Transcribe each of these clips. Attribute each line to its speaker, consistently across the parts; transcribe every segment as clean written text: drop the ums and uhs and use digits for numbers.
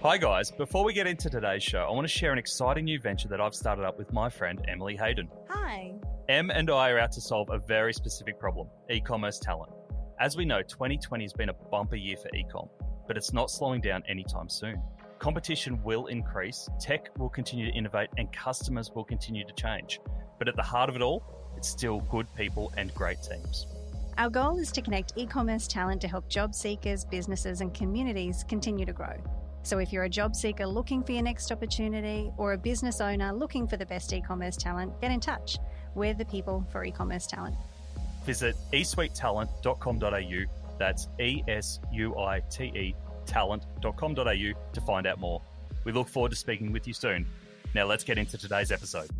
Speaker 1: Hi guys, before we get into today's show, I want to share an exciting new venture that I've started up with my friend Emily Hayden.
Speaker 2: Hi.
Speaker 1: Em and I are out to solve a very specific problem, e-commerce talent. As we know, 2020 has been a bumper year for e-com, but it's not slowing down anytime soon. Competition will increase, tech will continue to innovate, and customers will continue to change. But at the heart of it all, it's still good people and great teams.
Speaker 2: Our goal is to connect e-commerce talent to help job seekers, businesses, and communities continue to grow. So if you're a job seeker looking for your next opportunity or a business owner looking for the best e-commerce talent, get in touch. We're the people for e-commerce talent.
Speaker 1: Visit esuitetalent.com.au, that's ESUITE talent.com.au to find out more. We look forward to speaking with you soon. Now let's get into today's episode.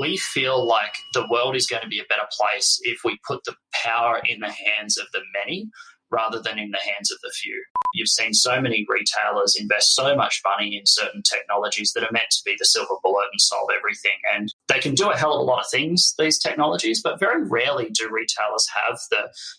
Speaker 3: We feel like the world is going to be a better place if we put the power in the hands of the many rather than in the hands of the few. You've seen so many retailers invest so much money in certain technologies that are meant to be the silver bullet and solve everything. And they can do a hell of a lot of things, these technologies, but very rarely do retailers have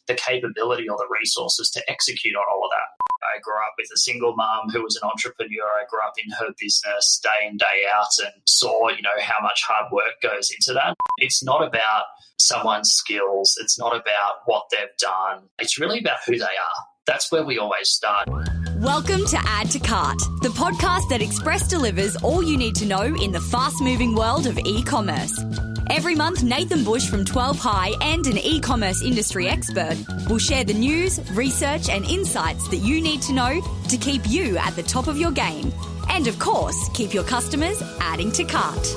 Speaker 3: the capability or the resources to execute on all of that. I grew up with a single mum who was an entrepreneur. I grew up in her business day in, day out and saw, how much hard work goes into that. It's not about someone's skills. It's not about what they've done. It's really about who they are. That's where we always start.
Speaker 4: Welcome to Add to Cart, the podcast that Express delivers all you need to know in the fast-moving world of e-commerce. Every month, Nathan Bush from 12 High and an e-commerce industry expert will share the news, research and insights that you need to know to keep you at the top of your game. And of course, keep your customers adding to cart.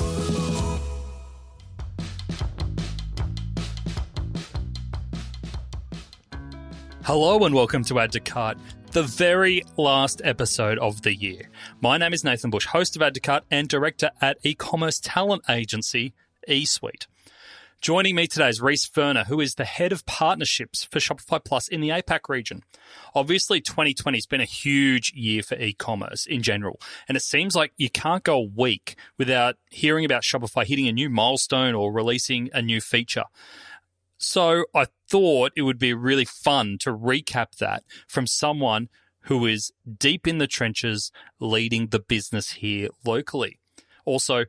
Speaker 1: Hello and welcome to Add to Cart, the very last episode of the year. My name is Nathan Bush, host of Add to Cart and director at e-commerce talent agency eSuite. Joining me today is Rhys Furner, who is the head of partnerships for Shopify Plus in the APAC region. Obviously, 2020 has been a huge year for e-commerce in general, and it seems like you can't go a week without hearing about Shopify hitting a new milestone or releasing a new feature. So I thought it would be really fun to recap that from someone who is deep in the trenches leading the business here locally. Also,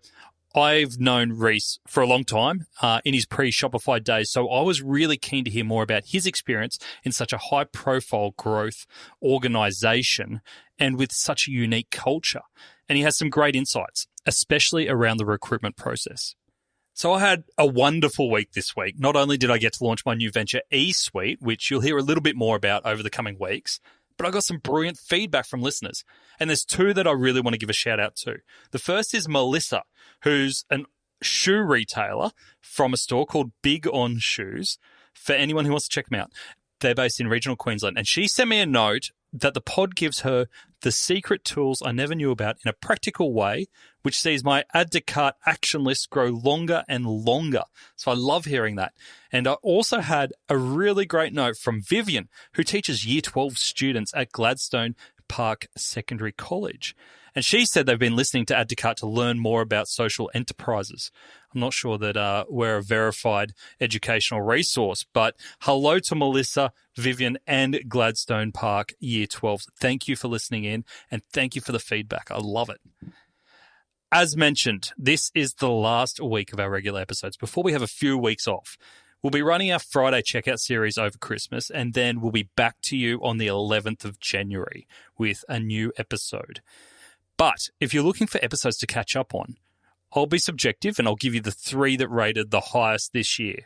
Speaker 1: I've known Rhys for a long time in his pre-Shopify days, so I was really keen to hear more about his experience in such a high-profile growth organization and with such a unique culture. And he has some great insights, especially around the recruitment process. So I had a wonderful week this week. Not only did I get to launch my new venture, eSuite, which you'll hear a little bit more about over the coming weeks, but I got some brilliant feedback from listeners. And there's two that I really want to give a shout out to. The first is Melissa, who's a shoe retailer from a store called Big On Shoes. For anyone who wants to check them out, they're based in regional Queensland. And she sent me a note that the pod gives her the secret tools I never knew about in a practical way, which sees my add to cart action list grow longer and longer. So I love hearing that. And I also had a really great note from Vivian, who teaches Year 12 students at Gladstone Park Secondary College. And she said they've been listening to Add to Cart to learn more about social enterprises. I'm not sure that we're a verified educational resource, but hello to Melissa, Vivian, and Gladstone Park Year 12. Thank you for listening in, and thank you for the feedback. I love it. As mentioned, this is the last week of our regular episodes before we have a few weeks off. We'll be running our Friday checkout series over Christmas, and then we'll be back to you on the 11th of January with a new episode. But if you're looking for episodes to catch up on, I'll be subjective and I'll give you the three that rated the highest this year.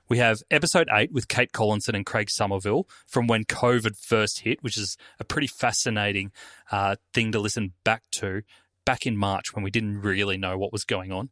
Speaker 1: We have episode 8 with Kate Collinson and Craig Somerville from when COVID first hit, which is a pretty fascinating thing to listen back to back in March when we didn't really know what was going on.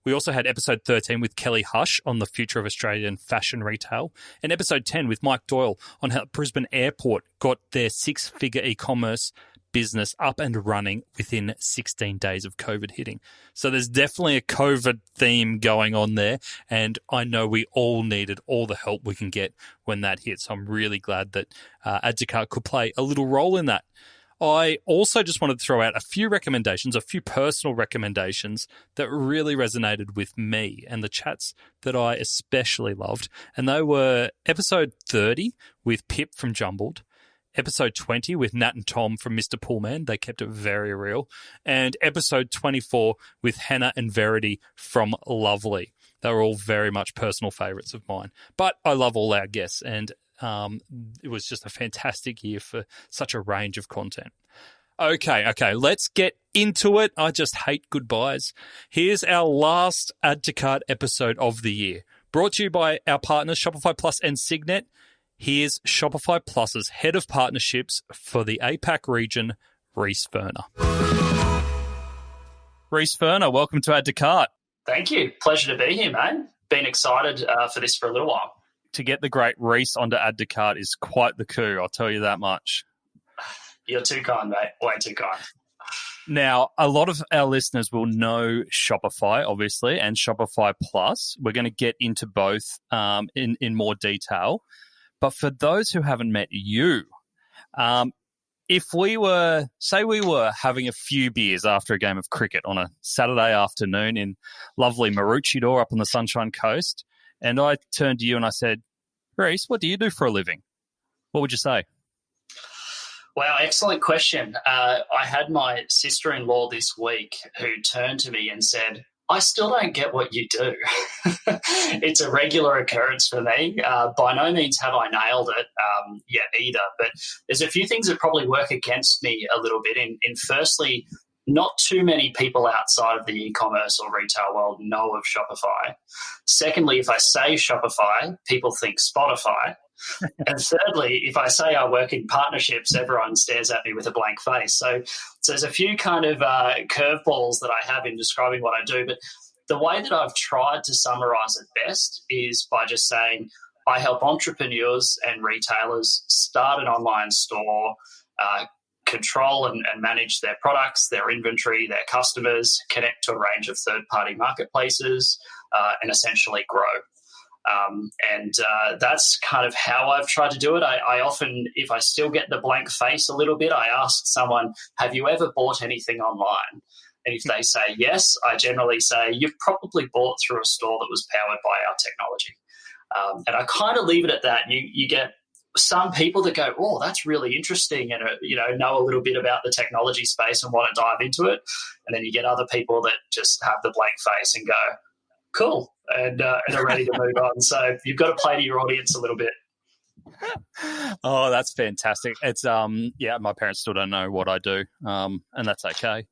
Speaker 1: We also had episode 13 with Kelly Hush on the future of Australian fashion retail, and episode 10 with Mike Doyle on how Brisbane Airport got their 6-figure e-commerce business up and running within 16 days of COVID hitting. So there's definitely a COVID theme going on there, and I know we all needed all the help we can get when that hit. So I'm really glad that Add to Cart could play a little role in that. I also just wanted to throw out a few recommendations, a few personal recommendations that really resonated with me and the chats that I especially loved. And they were episode 30 with Pip from Jumbled, episode 20 with Nat and Tom from Mr. Poolman. They kept it very real. And episode 24 with Hannah and Verity from Lovely. They were all very much personal favourites of mine. But I love all our guests, and it was just a fantastic year for such a range of content. Okay, let's get into it. I just hate goodbyes. Here's our last Add to Cart episode of the year. Brought to you by our partners, Shopify Plus and Signet. Here's Shopify Plus's Head of Partnerships for the APAC region, Rhys Furner. Rhys Furner, welcome to Add to Cart.
Speaker 3: Thank you. Pleasure to be here, mate. Been excited for this for a little while.
Speaker 1: To get the great Rhys onto Add to Cart is quite the coup, I'll tell you that much.
Speaker 3: You're too kind, mate. Way too kind.
Speaker 1: Now, a lot of our listeners will know Shopify, obviously, and Shopify Plus. We're going to get into both in more detail. But for those who haven't met you, if we were having a few beers after a game of cricket on a Saturday afternoon in lovely Maroochydore up on the Sunshine Coast, and I turned to you and I said, Rhys, what do you do for a living? What would you say?
Speaker 3: Wow, excellent question. I had my sister-in-law this week who turned to me and said, I still don't get what you do. It's a regular occurrence for me. By no means have I nailed it yet either, but there's a few things that probably work against me a little bit. In firstly, not too many people outside of the e-commerce or retail world know of Shopify. Secondly, if I say Shopify, people think Spotify. And thirdly, if I say I work in partnerships, everyone stares at me with a blank face. So there's a few kind of curveballs that I have in describing what I do. But the way that I've tried to summarize it best is by just saying I help entrepreneurs and retailers start an online store, control and manage their products, their inventory, their customers, connect to a range of third-party marketplaces, and essentially grow. And that's kind of how I've tried to do it. I often, if I still get the blank face a little bit, I ask someone, have you ever bought anything online? And if they say yes, I generally say, you've probably bought through a store that was powered by our technology. And I kind of leave it at that. You get some people that go, oh, that's really interesting, and know a little bit about the technology space and want to dive into it. And then you get other people that just have the blank face and go, cool, and are ready to move on. So you've got to play to your audience a little bit.
Speaker 1: Oh, that's fantastic. It's my parents still don't know what I do, and that's okay.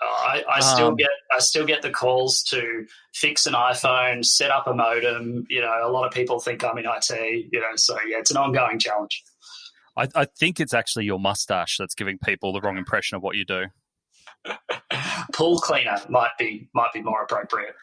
Speaker 3: I still get the calls to fix an iPhone, set up a modem. A lot of people think I'm in IT. So yeah, it's an ongoing challenge.
Speaker 1: I think it's actually your mustache that's giving people the wrong impression of what you do.
Speaker 3: Pool cleaner might be more appropriate.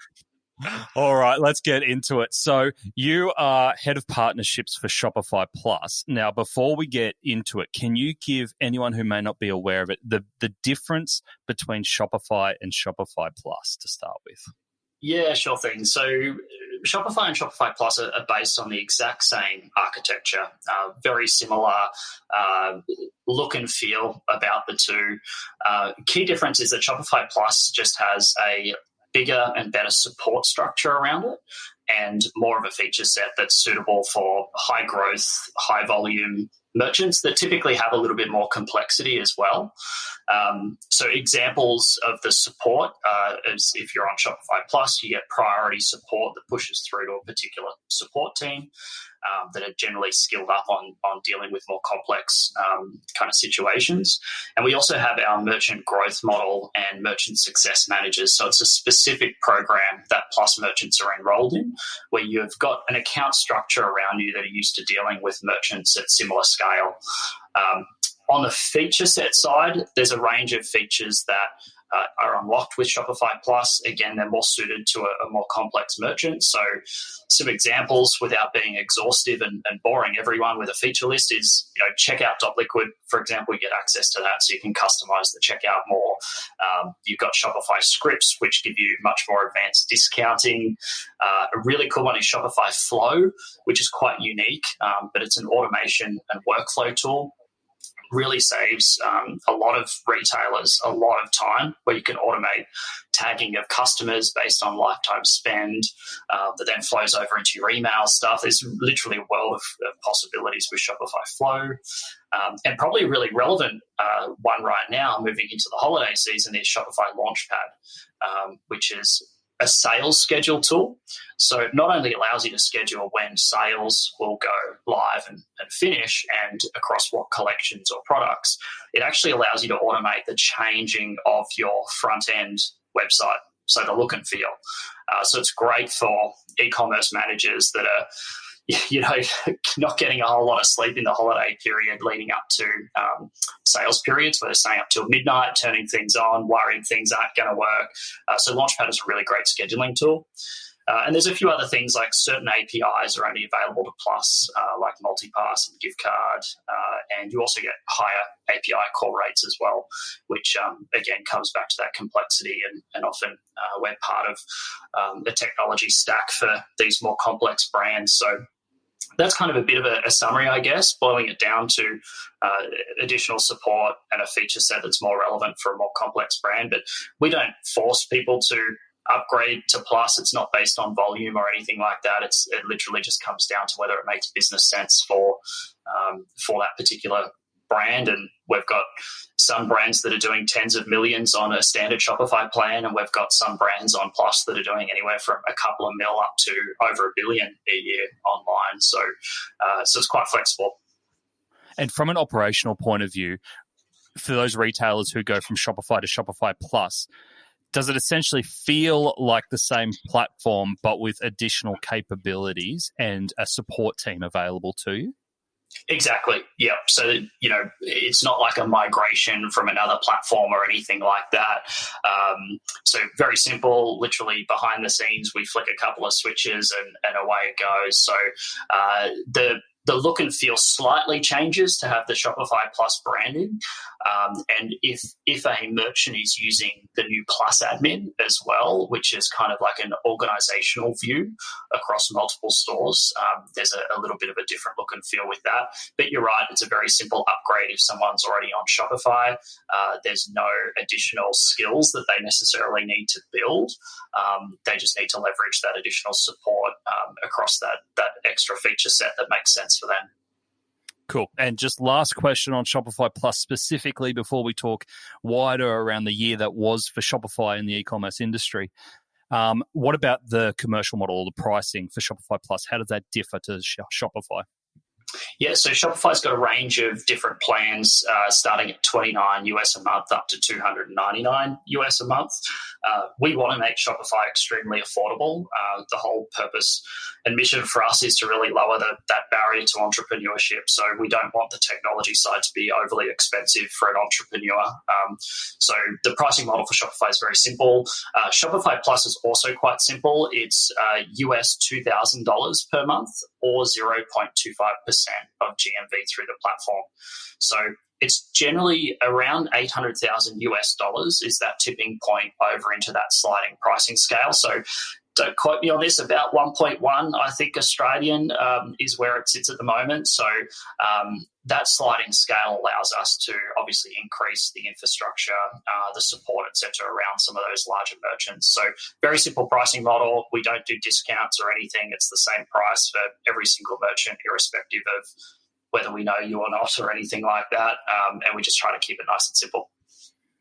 Speaker 1: All right, let's get into it. So you are head of partnerships for Shopify Plus. Now, before we get into it, can you give anyone who may not be aware of it the difference between Shopify and Shopify Plus to start with?
Speaker 3: Yeah, sure thing. So Shopify and Shopify Plus are based on the exact same architecture, very similar look and feel about the two. Key difference is that Shopify Plus just has a bigger and better support structure around it and more of a feature set that's suitable for high growth, high volume merchants that typically have a little bit more complexity as well. So examples of the support is if you're on Shopify Plus, you get priority support that pushes through to a particular support team that are generally skilled up on dealing with more complex kind of situations. And we also have our merchant growth model and merchant success managers. So it's a specific program that Plus merchants are enrolled in, where you've got an account structure around you that are used to dealing with merchants at similar scale. On the feature set side, there's a range of features that are unlocked with Shopify Plus. Again, they're more suited to a more complex merchant. So some examples, without being exhaustive and boring everyone with a feature list, is checkout.liquid, for example. You get access to that so you can customize the checkout more. You've got Shopify scripts, which give you much more advanced discounting. A really cool one is Shopify Flow, which is quite unique, but it's an automation and workflow tool. Really saves a lot of retailers a lot of time, where you can automate tagging of customers based on lifetime spend that then flows over into your email stuff. There's literally a world of possibilities with Shopify Flow. And probably a really relevant one right now, moving into the holiday season, is Shopify Launchpad, which is a sales schedule tool. So it not only allows you to schedule when sales will go live and finish and across what collections or products, it actually allows you to automate the changing of your front-end website, so the look and feel. So it's great for e-commerce managers that are not getting a whole lot of sleep in the holiday period leading up to sales periods where they're staying up till midnight, turning things on, worrying things aren't going to work. So Launchpad is a really great scheduling tool. And there's a few other things, like certain APIs are only available to Plus, like multipass and gift card. And you also get higher API call rates as well, which, again, comes back to that complexity. And often we're part of the technology stack for these more complex brands. So that's kind of a bit of a summary, I guess, boiling it down to additional support and a feature set that's more relevant for a more complex brand. But we don't force people to upgrade to Plus. It's not based on volume or anything like that. It literally just comes down to whether it makes business sense for that particular brand. And we've got some brands that are doing tens of millions on a standard Shopify plan, and we've got some brands on Plus that are doing anywhere from a couple of mil up to over $1 billion a year online. So it's quite flexible.
Speaker 1: And from an operational point of view, for those retailers who go from Shopify to Shopify Plus, does it essentially feel like the same platform but with additional capabilities and a support team available to you?
Speaker 3: Exactly. Yeah. So, it's not like a migration from another platform or anything like that. So very simple, literally behind the scenes, we flick a couple of switches and away it goes. So the look and feel slightly changes to have the Shopify Plus branding. And if a merchant is using the new Plus admin as well, which is kind of like an organizational view across multiple stores, there's a little bit of a different look and feel with that. But you're right, it's a very simple upgrade if someone's already on Shopify. There's no additional skills that they necessarily need to build. They just need to leverage that additional support across that extra feature set that makes sense for them.
Speaker 1: Cool. And just last question on Shopify Plus specifically before we talk wider around the year that was for Shopify in the e-commerce industry. What about the commercial model or the pricing for Shopify Plus? How does that differ to Shopify?
Speaker 3: Yeah, so Shopify's got a range of different plans starting at $29 US a month up to $299 US a month. We want to make Shopify extremely affordable. The whole purpose and mission for us is to really lower that barrier to entrepreneurship. So we don't want the technology side to be overly expensive for an entrepreneur. So the pricing model for Shopify is very simple. Shopify Plus is also quite simple. It's US $2,000 per month or 0.25% of GMV through the platform. So it's generally around $800,000 US is that tipping point over into that sliding pricing scale. So don't quote me on this, about 1.1, I think Australian is where it sits at the moment. So that sliding scale allows us to obviously increase the infrastructure, the support, et cetera, around some of those larger merchants. So very simple pricing model. We don't do discounts or anything. It's the same price for every single merchant, irrespective of whether we know you or not or anything like that. And we just try to keep it nice and simple.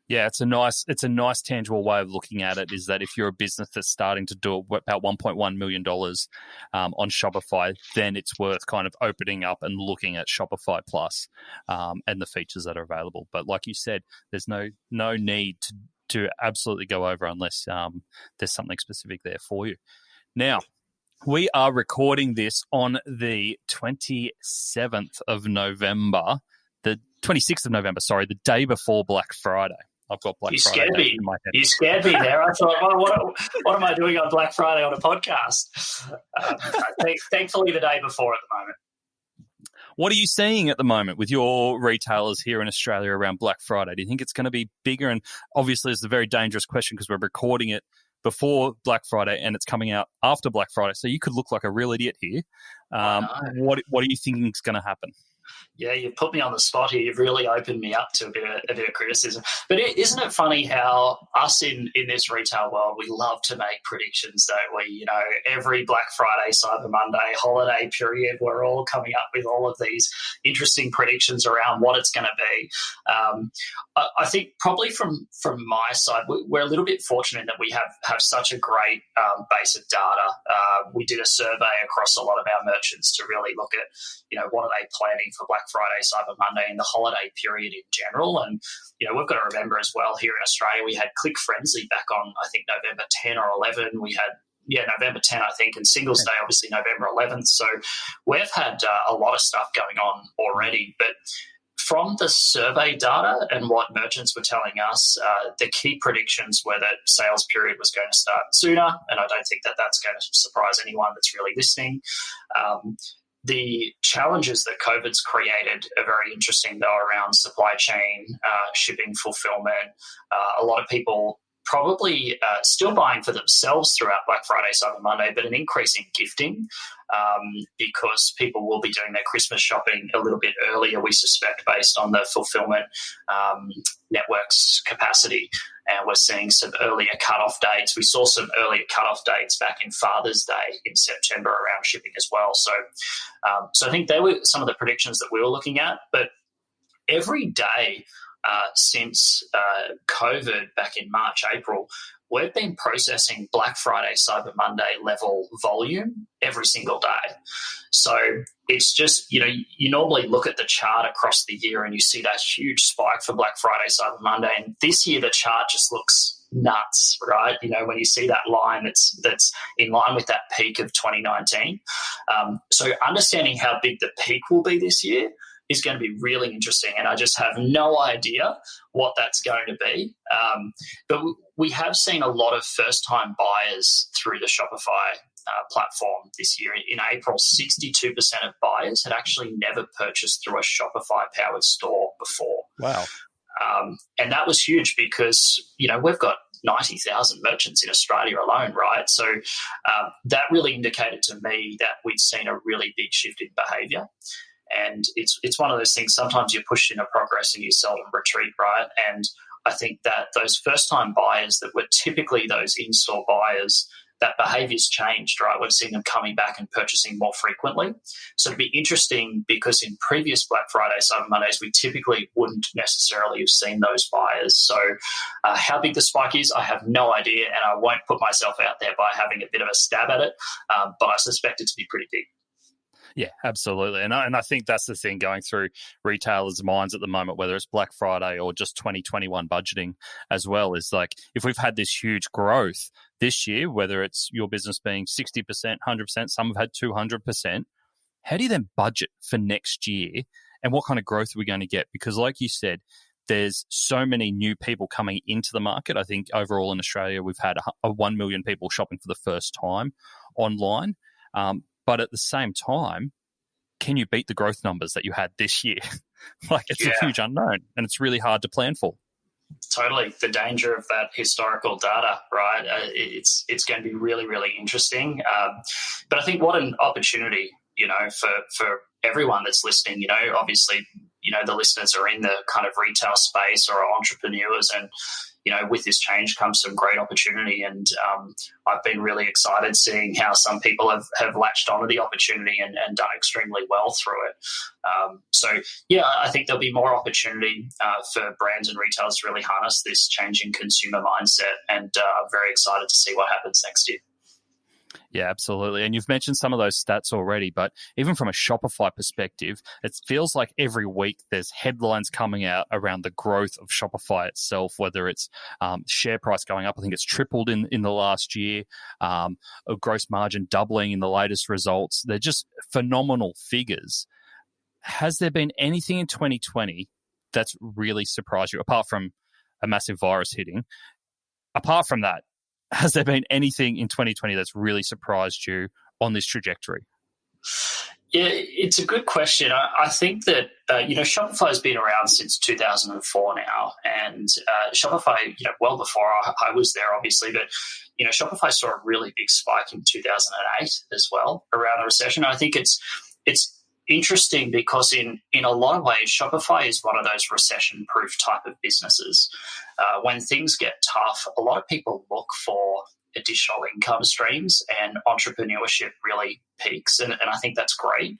Speaker 1: Yeah, it's a nice tangible way of looking at it, is that if you're a business that's starting to do about $1.1 million on Shopify, then it's worth kind of opening up and looking at Shopify Plus and the features that are available. But like you said, there's no need to absolutely go over unless there's something specific there for you. Now, we are recording this on the 27th of November, the 26th of November, the day before Black Friday. I've got Black Friday in my head.
Speaker 3: You scared me there. I thought, what am I doing on Black Friday on a podcast? Thankfully, the day before at the moment.
Speaker 1: What are you seeing at the moment with your retailers here in Australia around Black Friday? Do you think it's going to be bigger? And obviously, it's a very dangerous question because we're recording it before Black Friday and it's coming out after Black Friday. So you could look like a real idiot here. What are you thinking is going to happen?
Speaker 3: Yeah, you've put me on the spot here. You've really opened me up to a bit of criticism. But isn't it funny how us in this retail world, we love to make predictions, don't we? You know, every Black Friday, Cyber Monday, holiday period, we're all coming up with all of these interesting predictions around what it's going to be. I think probably from my side, we're a little bit fortunate that we have such a great base of data. We did a survey across a lot of our merchants to really look at, you know, what are they planning for Black Friday, Cyber Monday, and the holiday period in general. And, you know, we've got to remember as well, here in Australia, we had Click Frenzy back on, I think, November 10 or 11. We had, November 10, I think, and Singles Day, obviously, November 11th. So we've had a lot of stuff going on already. But from the survey data and what merchants were telling us, the key predictions were that sales period was going to start sooner, and I don't think that that's going to surprise anyone that's really listening. The challenges that COVID's created are very interesting, though, around supply chain, shipping, fulfillment. A lot of people probably still buying for themselves throughout Black Friday, Cyber Monday, but an increase in gifting because people will be doing their Christmas shopping a little bit earlier, we suspect, based on the fulfillment network's capacity. And we're seeing some earlier cut-off dates. We saw some earlier cut-off dates back in Father's Day in September around shipping as well. So I think they were some of the predictions that we were looking at. But every day since COVID back in March, April, we've been processing Black Friday, Cyber Monday level volume every single day. So it's just, you know, you normally look at the chart across the year and you see that huge spike for Black Friday, Cyber Monday. And this year the chart just looks nuts, right? You know, when you see that line that's in line with that peak of 2019. So understanding how big the peak will be this year is going to be really interesting, and I just have no idea what that's going to be. But we have seen a lot of first-time buyers through the Shopify platform this year. In April, 62% of buyers had actually never purchased through a Shopify-powered store before.
Speaker 1: Wow.
Speaker 3: And that was huge because, you know, we've got 90,000 merchants in Australia alone, right? So that really indicated to me that we'd seen a really big shift in behaviour. And it's one of those things, sometimes you're pushed into progress and you seldom retreat, right? And I think that those first-time buyers that were typically those in-store buyers, that behaviour's changed, right? We've seen them coming back and purchasing more frequently. So it'd be interesting because in previous Black Friday, Cyber Mondays, we typically wouldn't necessarily have seen those buyers. So how big the spike is, I have no idea, and I won't put myself out there by having a bit of a stab at it, but I suspect it to be pretty big.
Speaker 1: Yeah, absolutely. And I think that's the thing going through retailers' minds at the moment, whether it's Black Friday or just 2021 budgeting as well, is like if we've had this huge growth this year, whether it's your business being 60%, 100%, some have had 200%, how do you then budget for next year and what kind of growth are we going to get? Because like you said, there's so many new people coming into the market. I think overall in Australia, we've had 1 million people shopping for the first time online. But at the same time, can you beat the growth numbers that you had this year? Like it's a huge unknown and it's really hard to plan for.
Speaker 3: Totally. The danger of that historical data, right? It's going to be really, really interesting. But I think what an opportunity, you know, for everyone that's listening, you know, obviously, you know, the listeners are in the kind of retail space or are entrepreneurs, and, you know, with this change comes some great opportunity. And I've been really excited seeing how some people have latched onto the opportunity and done extremely well through it. So, yeah, I think there'll be more opportunity for brands and retailers to really harness this changing consumer mindset. And I'm very excited to see what happens next year.
Speaker 1: Yeah, absolutely. And you've mentioned some of those stats already, but even from a Shopify perspective, it feels like every week there's headlines coming out around the growth of Shopify itself, whether it's share price going up. I think it's tripled in the last year, a gross margin doubling in the latest results. They're just phenomenal figures. Has there been anything in 2020 that's really surprised you, apart from a massive virus hitting? Apart from that, has there been anything in 2020 that's really surprised you on this trajectory?
Speaker 3: Yeah, it's a good question. I think that, Shopify has been around since 2004 now. And Shopify, well before I was there, obviously, but, Shopify saw a really big spike in 2008 as well around the recession. I think it's interesting because in a lot of ways, Shopify is one of those recession-proof type of businesses. When things get tough, a lot of people look for additional income streams, and entrepreneurship really peaks, and I think that's great.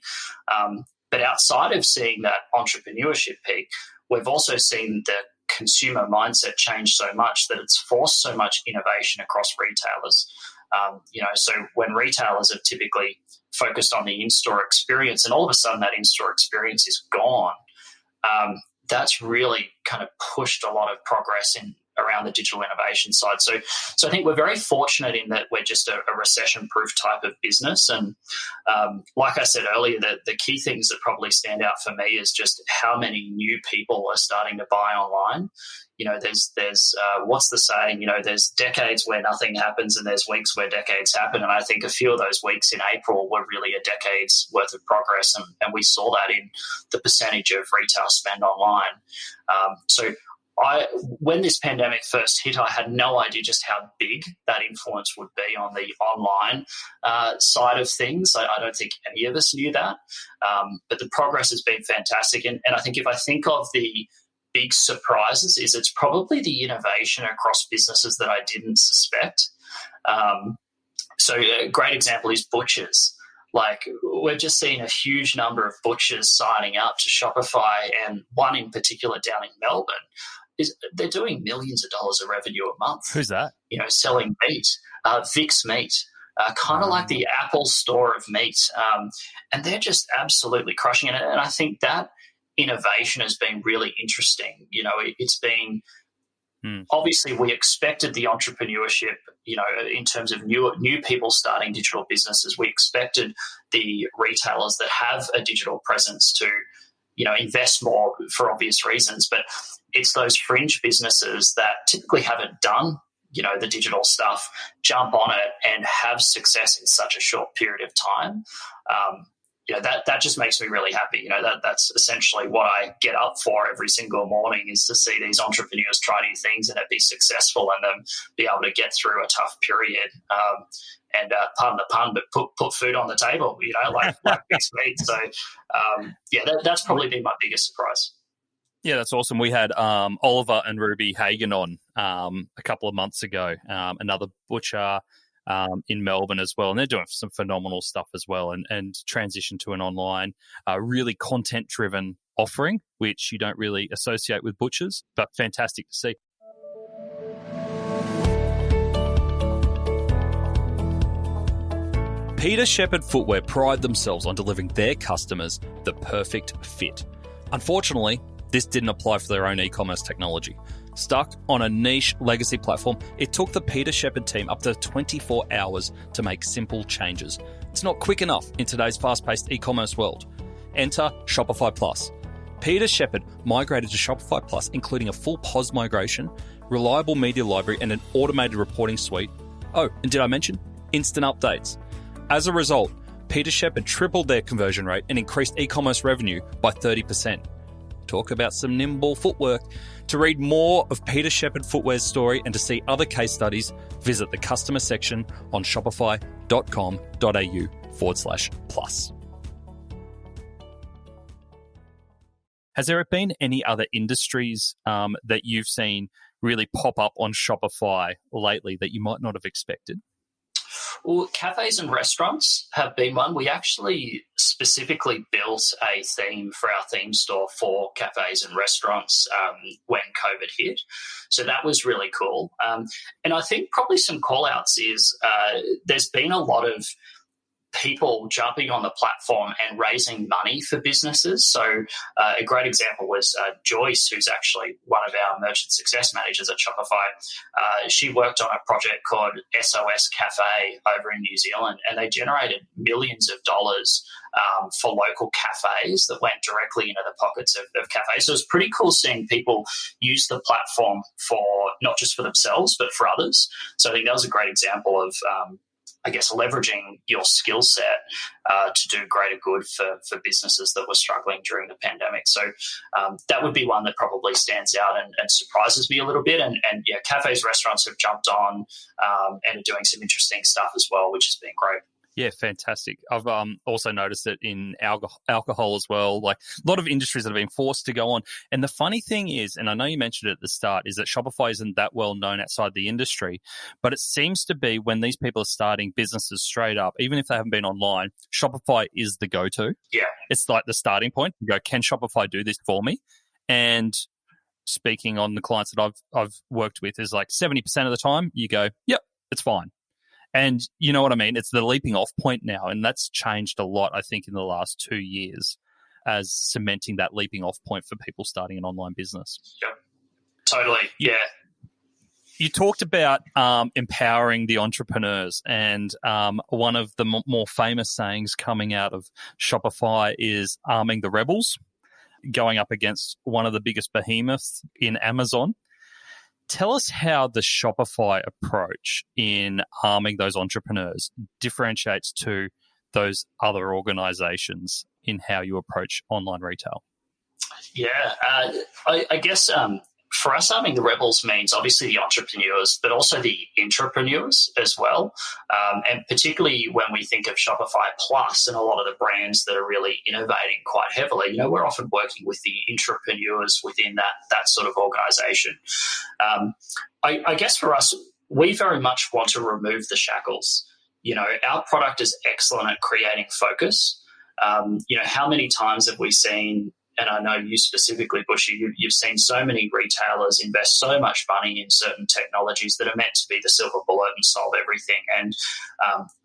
Speaker 3: But outside of seeing that entrepreneurship peak, we've also seen the consumer mindset change so much that it's forced so much innovation across retailers. So when retailers have typically focused on the in-store experience, and all of a sudden that in-store experience is gone, that's really kind of pushed a lot of progress around the digital innovation side. So I think we're very fortunate in that we're just a recession-proof type of business. And like I said earlier, the key things that probably stand out for me is just how many new people are starting to buy online. There's what's the saying? There's decades where nothing happens, and there's weeks where decades happen. And I think a few of those weeks in April were really a decade's worth of progress, and we saw that in the percentage of retail spend online. When this pandemic first hit, I had no idea just how big that influence would be on the online side of things. I don't think any of us knew that, but the progress has been fantastic. And I think if I think of the big surprises, is it's probably the innovation across businesses that I didn't suspect. So a great example is butchers. Like, we're just seeing a huge number of butchers signing up to Shopify, and one in particular down in Melbourne. They're doing millions of dollars of revenue a month.
Speaker 1: Who's that?
Speaker 3: Selling meat, Vic's Meat, kind of like the Apple store of meat. And they're just absolutely crushing it. And I think that innovation has been really interesting. It's been, obviously we expected the entrepreneurship, in terms of new people starting digital businesses. We expected the retailers that have a digital presence to, invest more for obvious reasons. But it's those fringe businesses that typically haven't done, the digital stuff, jump on it and have success in such a short period of time. That just makes me really happy. That's essentially what I get up for every single morning, is to see these entrepreneurs try new things and it be successful, and then be able to get through a tough period. And pardon the pun, but put food on the table, like Vic's Meat. So, that's probably been my biggest surprise.
Speaker 1: Yeah, that's awesome. We had Oliver and Ruby Hagen on a couple of months ago, another butcher in Melbourne as well. And they're doing some phenomenal stuff as well, and transition to an online, really content-driven offering, which you don't really associate with butchers, but fantastic to see. Peter Shepherd Footwear pride themselves on delivering their customers the perfect fit. Unfortunately, this didn't apply for their own e-commerce technology. Stuck on a niche legacy platform, it took the Peter Shepherd team up to 24 hours to make simple changes. It's not quick enough in today's fast-paced e-commerce world. Enter Shopify Plus. Peter Shepherd migrated to Shopify Plus, including a full POS migration, reliable media library, and an automated reporting suite. Oh, and did I mention? Instant updates. As a result, Peter Shepherd tripled their conversion rate and increased e-commerce revenue by 30%. Talk about some nimble footwork. To read more of Peter Shepherd Footwear's story and to see other case studies, visit the customer section on shopify.com.au/plus. Has there been any other industries that you've seen really pop up on Shopify lately that you might not have expected?
Speaker 3: Well, cafes and restaurants have been one. We actually specifically built a theme for our theme store for cafes and restaurants when COVID hit. So that was really cool. And I think probably some call-outs is there's been a lot of people jumping on the platform and raising money for businesses. So a great example was Joyce, who's actually one of our merchant success managers at Shopify. She worked on a project called SOS Cafe over in New Zealand, and they generated millions of dollars for local cafes that went directly into the pockets of cafes. So it was pretty cool seeing people use the platform for not just for themselves, but for others. So I think that was a great example of leveraging your skill set to do greater good for businesses that were struggling during the pandemic. So that would be one that probably stands out and surprises me a little bit. And cafes, restaurants have jumped on and are doing some interesting stuff as well, which has been great.
Speaker 1: Yeah, fantastic. I've also noticed it in alcohol as well. Like a lot of industries that have been forced to go on. And the funny thing is, and I know you mentioned it at the start, is that Shopify isn't that well known outside the industry. But it seems to be when these people are starting businesses straight up, even if they haven't been online, Shopify is the go-to.
Speaker 3: Yeah.
Speaker 1: It's like the starting point. You go, can Shopify do this for me? And speaking on the clients that I've worked with is like 70% of the time you go, yep, it's fine. And you know what I mean? It's the leaping off point now. And that's changed a lot, I think, in the last 2 years as cementing that leaping off point for people starting an online business.
Speaker 3: Yep. Totally. Yeah.
Speaker 1: You talked about empowering the entrepreneurs, and one of the more famous sayings coming out of Shopify is arming the rebels, going up against one of the biggest behemoths in Amazon. Tell us how the Shopify approach in arming those entrepreneurs differentiates to those other organizations in how you approach online retail.
Speaker 3: Yeah, I guess for us, arming the rebels means obviously the entrepreneurs, but also the intrapreneurs as well. And particularly when we think of Shopify Plus and a lot of the brands that are really innovating quite heavily, we're often working with the intrapreneurs within that sort of organization. I guess for us, we very much want to remove the shackles. Our product is excellent at creating focus. How many times have we seen, and I know you specifically, Bushy, you've seen so many retailers invest so much money in certain technologies that are meant to be the silver bullet and solve everything. And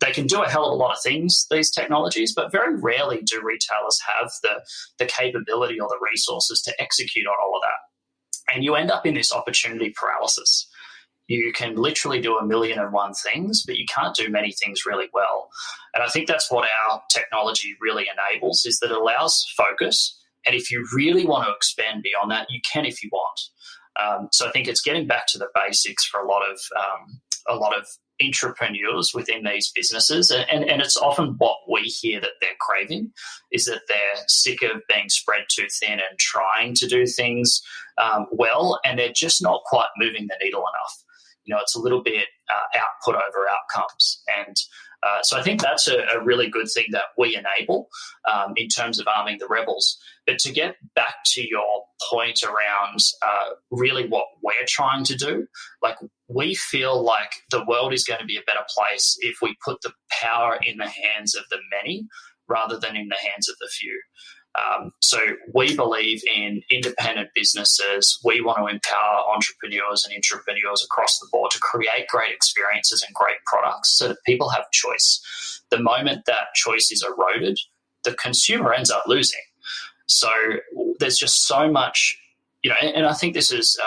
Speaker 3: they can do a hell of a lot of things, these technologies, but very rarely do retailers have the capability or the resources to execute on all of that. And you end up in this opportunity paralysis. You can literally do 1,000,001 things, but you can't do many things really well. And I think that's what our technology really enables, is that it allows focus. And if you really want to expand beyond that, you can if you want. So I think it's getting back to the basics for a lot of entrepreneurs within these businesses. And it's often what we hear that they're craving, is that they're sick of being spread too thin and trying to do things well, and they're just not quite moving the needle enough. It's a little bit output over outcomes. And so I think that's a really good thing that we enable in terms of arming the rebels. But to get back to your point around really what we're trying to do, like, we feel like the world is going to be a better place if we put the power in the hands of the many rather than in the hands of the few. So we believe in independent businesses. We want to empower entrepreneurs and intrapreneurs across the board to create great experiences and great products so that people have choice. The moment that choice is eroded, the consumer ends up losing. So there's just so much, and I think this is,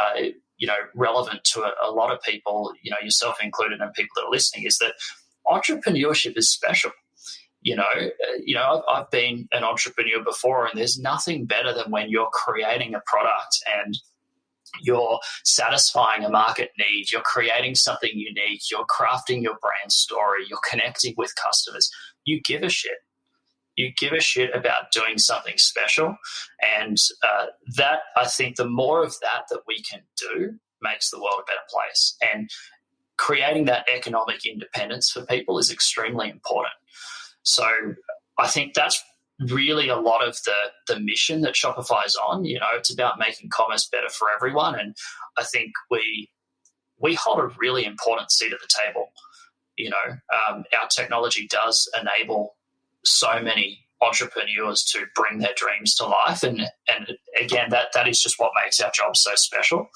Speaker 3: relevant to a lot of people, yourself included, and people that are listening, is that entrepreneurship is special. I've been an entrepreneur before, and there's nothing better than when you're creating a product and you're satisfying a market need, you're creating something unique, you're crafting your brand story, you're connecting with customers. You give a shit. You give a shit about doing something special. And that, I think, the more of that we can do makes the world a better place. And creating that economic independence for people is extremely important. So I think that's really a lot of the mission that Shopify is on. It's about making commerce better for everyone. And I think we hold a really important seat at the table. Our technology does enable so many entrepreneurs to bring their dreams to life. And again, that is just what makes our job so special.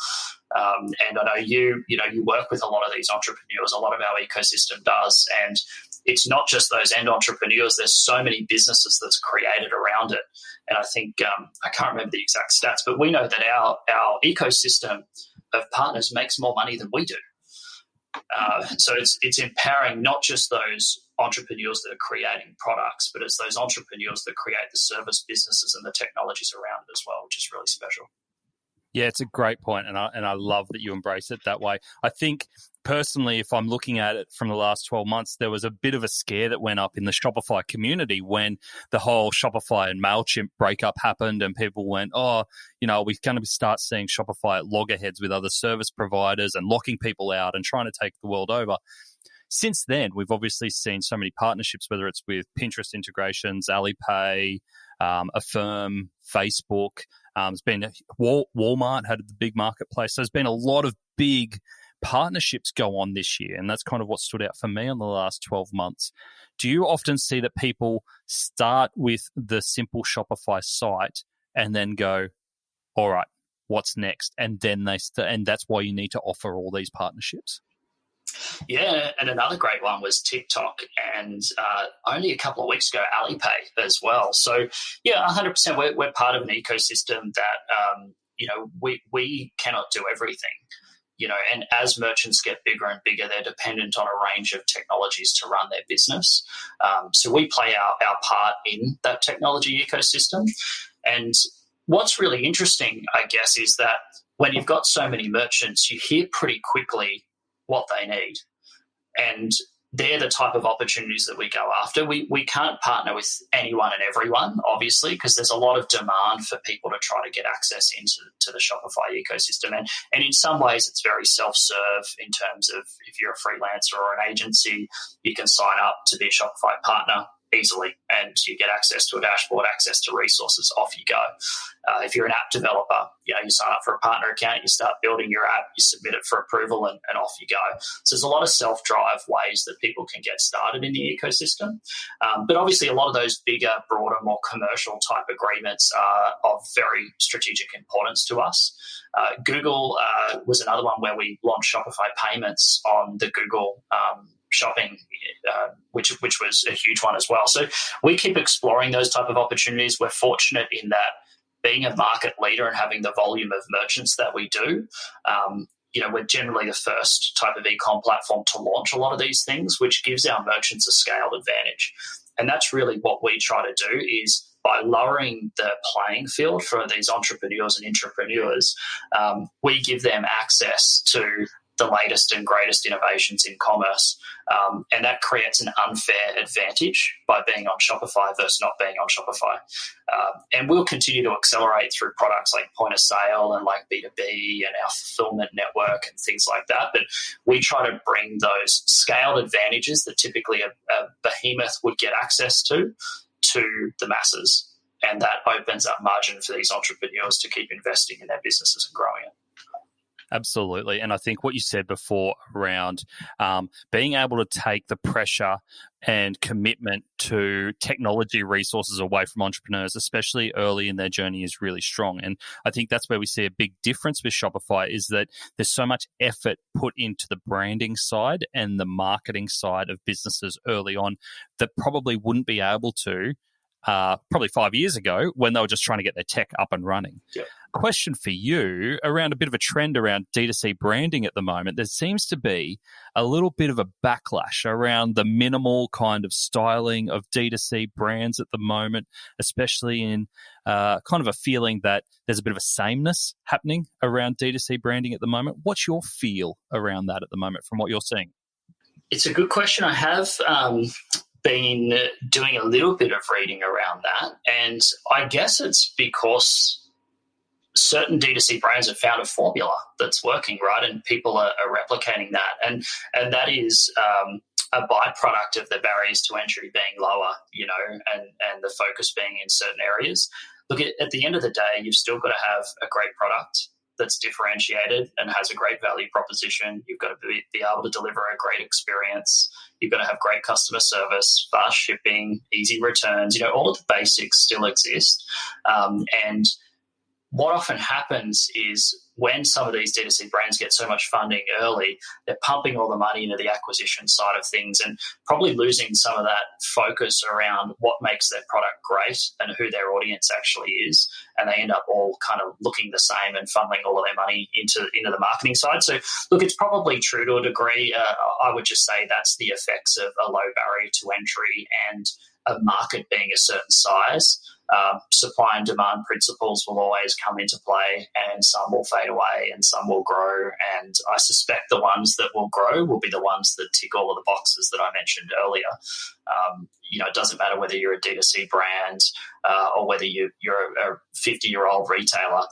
Speaker 3: And I know you work with a lot of these entrepreneurs, a lot of our ecosystem does. And it's not just those end entrepreneurs. There's so many businesses that's created around it. And I think, I can't remember the exact stats, but we know that our ecosystem of partners makes more money than we do. So it's empowering not just those entrepreneurs that are creating products, but it's those entrepreneurs that create the service businesses and the technologies around it as well, which is really special.
Speaker 1: Yeah, it's a great point, and I love that you embrace it that way. I think personally, if I'm looking at it from the last 12 months, there was a bit of a scare that went up in the Shopify community when the whole Shopify and MailChimp breakup happened, and people went, we're going to start seeing Shopify at loggerheads with other service providers and locking people out and trying to take the world over. since then, we've obviously seen so many partnerships, whether it's with Pinterest integrations, Alipay, Affirm, Facebook. It's been Walmart had the big marketplace. So there's been a lot of big partnerships go on this year, and that's kind of what stood out for me on the last 12 months. Do you often see that people start with the simple Shopify site and then go, all right, what's next? And then and that's why you need to offer all these partnerships?
Speaker 3: Yeah, and another great one was TikTok, and only a couple of weeks ago, Alipay as well. So, yeah, 100%. We're part of an ecosystem that we cannot do everything. And as merchants get bigger and bigger, they're dependent on a range of technologies to run their business. So we play our part in that technology ecosystem. And what's really interesting, I guess, is that when you've got so many merchants, you hear pretty quickly what they need. And they're the type of opportunities that we go after. We can't partner with anyone and everyone, obviously, because there's a lot of demand for people to try to get access into the Shopify ecosystem. And in some ways, it's very self-serve in terms of if you're a freelancer or an agency, you can sign up to be a Shopify partner easily, and you get access to a dashboard, access to resources, off you go. If you're an app developer, you sign up for a partner account, you start building your app, you submit it for approval, and off you go. So there's a lot of self-drive ways that people can get started in the ecosystem. But obviously a lot of those bigger, broader, more commercial type agreements are of very strategic importance to us. Google was another one where we launched Shopify Payments on the Google shopping, which was a huge one as well. So we keep exploring those type of opportunities. We're fortunate in that being a market leader and having the volume of merchants that we do, we're generally the first type of e-com platform to launch a lot of these things, which gives our merchants a scaled advantage. And that's really what we try to do, is by lowering the playing field for these entrepreneurs and intrapreneurs, we give them access to the latest and greatest innovations in commerce. And that creates an unfair advantage by being on Shopify versus not being on Shopify. And we'll continue to accelerate through products like point of sale and like B2B and our fulfillment network and things like that. But we try to bring those scaled advantages that typically a behemoth would get access to the masses. And that opens up margin for these entrepreneurs to keep investing in their businesses and growing it.
Speaker 1: Absolutely. And I think what you said before around being able to take the pressure and commitment to technology resources away from entrepreneurs, especially early in their journey, is really strong. And I think that's where we see a big difference with Shopify, is that there's so much effort put into the branding side and the marketing side of businesses early on that probably wouldn't be able to probably 5 years ago when they were just trying to get their tech up and running.
Speaker 3: Yep.
Speaker 1: Question for you around a bit of a trend around D2C branding at the moment. There seems to be a little bit of a backlash around the minimal kind of styling of D2C brands at the moment, especially in kind of a feeling that there's a bit of a sameness happening around D2C branding at the moment. What's your feel around that at the moment from what you're seeing?
Speaker 3: It's a good question. I have been doing a little bit of reading around that, and I guess it's because certain D2C brands have found a formula that's working, right? And people are replicating that. And that is a byproduct of the barriers to entry being lower, and the focus being in certain areas. Look, at the end of the day, you've still got to have a great product that's differentiated and has a great value proposition. You've got to be able to deliver a great experience. You've got to have great customer service, fast shipping, easy returns. All of the basics still exist. And what often happens is when some of these D2C brands get so much funding early, they're pumping all the money into the acquisition side of things and probably losing some of that focus around what makes their product great and who their audience actually is. And they end up all kind of looking the same and funneling all of their money into the marketing side. So, look, it's probably true to a degree. I would just say that's the effects of a low barrier to entry and a market being a certain size. Supply and demand principles will always come into play, and some will fade away and some will grow. And I suspect the ones that will grow will be the ones that tick all of the boxes that I mentioned earlier. It doesn't matter whether you're a D2C brand or whether you're a 50-year-old retailer.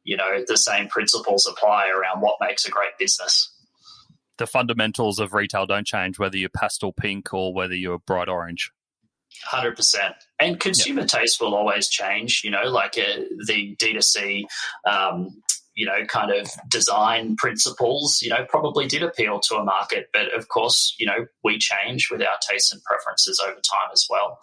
Speaker 3: The same principles apply around what makes a great business.
Speaker 1: The fundamentals of retail don't change whether you're pastel pink or whether you're bright orange.
Speaker 3: 100%. And consumer taste will always change, like the D2C, kind of design principles, probably did appeal to a market. But of course, we change with our tastes and preferences over time as well.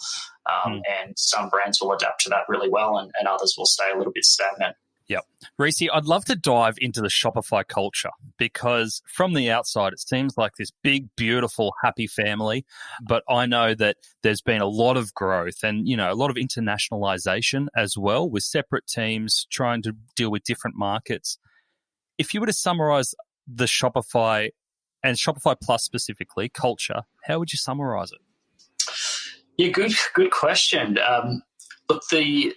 Speaker 3: And some brands will adapt to that really well and others will stay a little bit stagnant.
Speaker 1: Yep. Rhys, I'd love to dive into the Shopify culture because from the outside, it seems like this big, beautiful, happy family. But I know that there's been a lot of growth and, a lot of internationalization as well with separate teams trying to deal with different markets. If you were to summarize the Shopify and Shopify Plus specifically culture, how would you summarize it?
Speaker 3: Yeah, good question. Look, the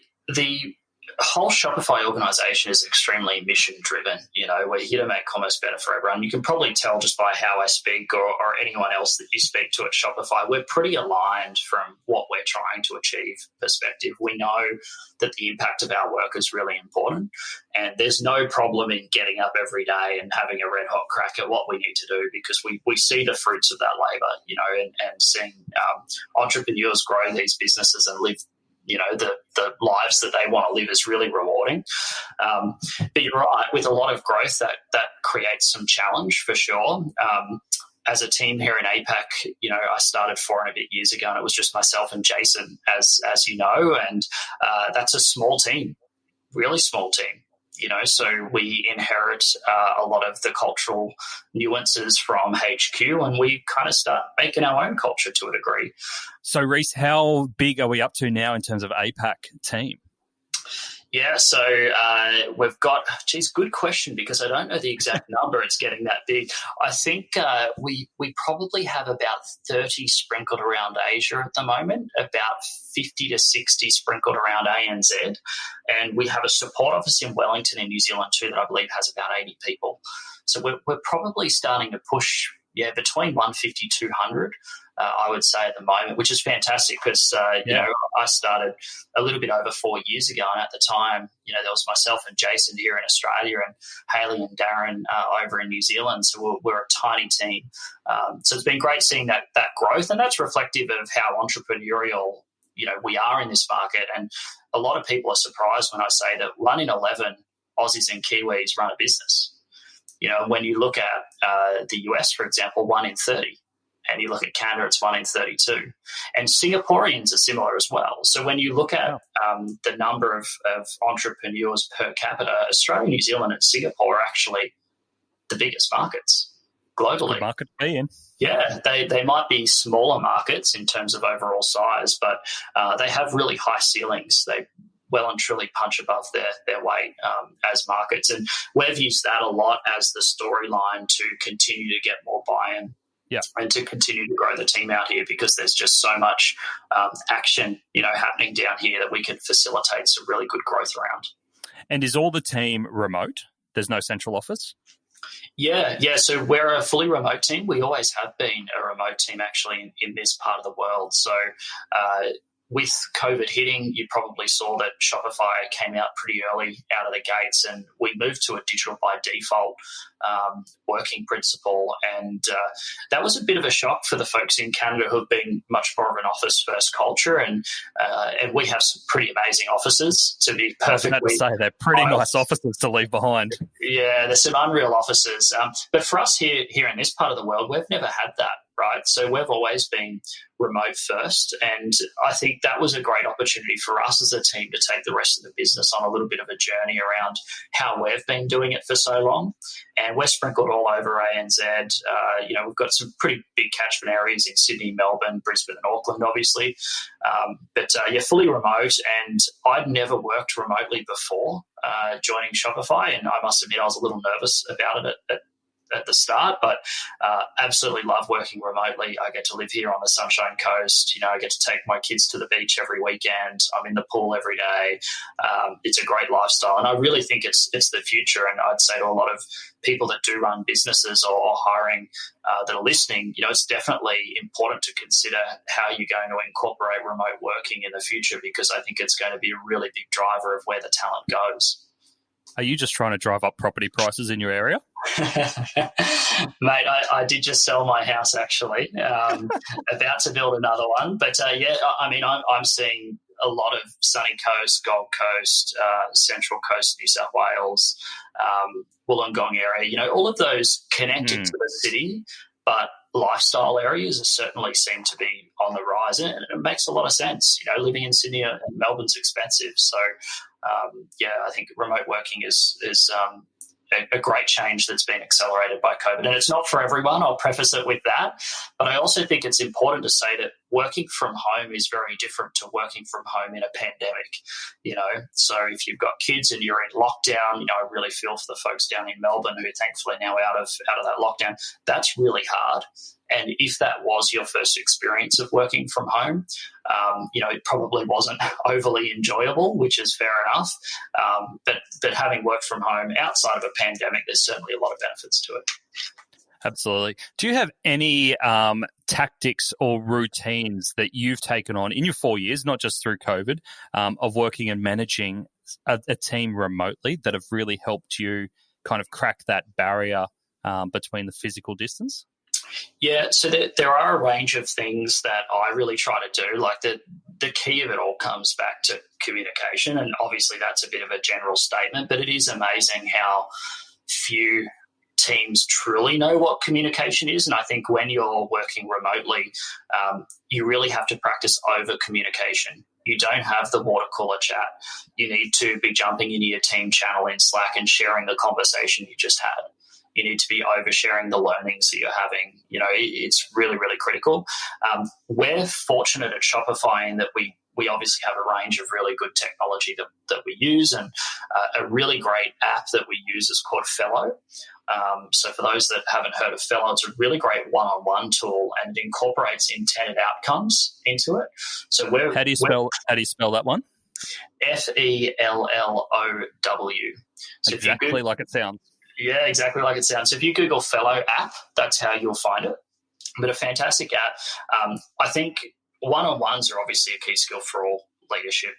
Speaker 3: whole Shopify organization is extremely mission driven. We're here to make commerce better for everyone. You can probably tell just by how I speak or anyone else that you speak to at Shopify, we're pretty aligned from what we're trying to achieve perspective. We know that the impact of our work is really important and there's no problem in getting up every day and having a red hot crack at what we need to do because we see the fruits of that labor, and seeing entrepreneurs grow these businesses and live the lives that they want to live is really rewarding. But you're right, with a lot of growth, that creates some challenge for sure. As a team here in APAC, I started 4 and a bit years ago and it was just myself and Jason, as you know, and that's a small team, really small team. So we inherit a lot of the cultural nuances from HQ and we kind of start making our own culture to a degree.
Speaker 1: So, Rhys, how big are we up to now in terms of APAC team?
Speaker 3: Yeah, so we've got, good question because I don't know the exact number. It's getting that big. I think we probably have about 30 sprinkled around Asia at the moment, about 50 to 60 sprinkled around ANZ. And we have a support office in Wellington in New Zealand too that I believe has about 80 people. So we're probably starting to push, between 150, 200. I would say at the moment, which is fantastic because, I started a little bit over 4 years ago. And at the time, there was myself and Jason here in Australia and Hayley and Darren over in New Zealand. So we're a tiny team. So it's been great seeing that growth. And that's reflective of how entrepreneurial, we are in this market. And a lot of people are surprised when I say that 1 in 11 Aussies and Kiwis run a business. When you look at the US, for example, 1 in 30. And you look at Canada, it's 1 in 32. And Singaporeans are similar as well. So when you look at the number of entrepreneurs per capita, Australia, New Zealand and Singapore are actually the biggest markets globally.
Speaker 1: Good market to be in.
Speaker 3: Yeah, they might be smaller markets in terms of overall size, but they have really high ceilings. They well and truly punch above their weight as markets. And we've used that a lot as the storyline to continue to get more buy-in.
Speaker 1: Yeah,
Speaker 3: and to continue to grow the team out here because there's just so much action, happening down here that we can facilitate some really good growth around.
Speaker 1: And is all the team remote? There's no central office?
Speaker 3: Yeah. So we're a fully remote team. We always have been a remote team actually in this part of the world. So with COVID hitting, you probably saw that Shopify came out pretty early out of the gates and we moved to a digital by default working principle. And that was a bit of a shock for the folks in Canada who have been much more of an office-first culture. And we have some pretty amazing offices, to be perfectly
Speaker 1: I was going to say, they're pretty nice offices to leave behind.
Speaker 3: Yeah, there's some unreal offices. But for us here in this part of the world, we've never had that. Right. So we've always been remote first. And I think that was a great opportunity for us as a team to take the rest of the business on a little bit of a journey around how we've been doing it for so long. And we're sprinkled all over ANZ. We've got some pretty big catchment areas in Sydney, Melbourne, Brisbane and Auckland, obviously. But fully remote. And I'd never worked remotely before joining Shopify. And I must admit, I was a little nervous about it at the start, but absolutely love working remotely. I get to live here on the Sunshine Coast. I get to take my kids to the beach every weekend. I'm in the pool every day. It's a great lifestyle, and I really think it's the future. And I'd say to a lot of people that do run businesses or hiring that are listening, it's definitely important to consider how you're going to incorporate remote working in the future, because I think it's going to be a really big driver of where the talent goes.
Speaker 1: Are you just trying to drive up property prices in your area?
Speaker 3: Mate, I did just sell my house actually, about to build another one. But I mean, I'm seeing a lot of Sunny Coast, Gold Coast, Central Coast, New South Wales, Wollongong area, all of those connected to the city, but lifestyle areas certainly seem to be on the rise, and it makes a lot of sense. Living in Sydney and Melbourne's expensive. So, I think remote working is a great change that's been accelerated by COVID. And it's not for everyone, I'll preface it with that. But I also think it's important to say that working from home is very different to working from home in a pandemic, So if you've got kids and you're in lockdown, I really feel for the folks down in Melbourne who are thankfully now out of that lockdown. That's really hard. And if that was your first experience of working from home, it probably wasn't overly enjoyable, which is fair enough. But having worked from home outside of a pandemic, there's certainly a lot of benefits to it.
Speaker 1: Absolutely. Do you have any tactics or routines that you've taken on in your 4 years, not just through COVID, of working and managing a team remotely that have really helped you kind of crack that barrier between the physical distance?
Speaker 3: Yeah, so there are a range of things that I really try to do. Like the key of it all comes back to communication, and obviously that's a bit of a general statement, but it is amazing how few teams truly know what communication is. And I think when you're working remotely, you really have to practice over communication. You don't have the water cooler chat. You need to be jumping into your team channel in Slack and sharing the conversation you just had. You need to be oversharing the learnings that you're having. It's really, really critical. We're fortunate at Shopify in that we obviously have a range of really good technology that we use, and a really great app that we use is called Fellow. So for those that haven't heard of Fellow, it's a really great one-on-one tool and incorporates intended outcomes into it. So
Speaker 1: how do you spell that one?
Speaker 3: FELLOW. So
Speaker 1: exactly like it sounds.
Speaker 3: Yeah, exactly like it sounds. So if you Google Fellow app, that's how you'll find it. But a fantastic app. I think one-on-ones are obviously a key skill for all leadership,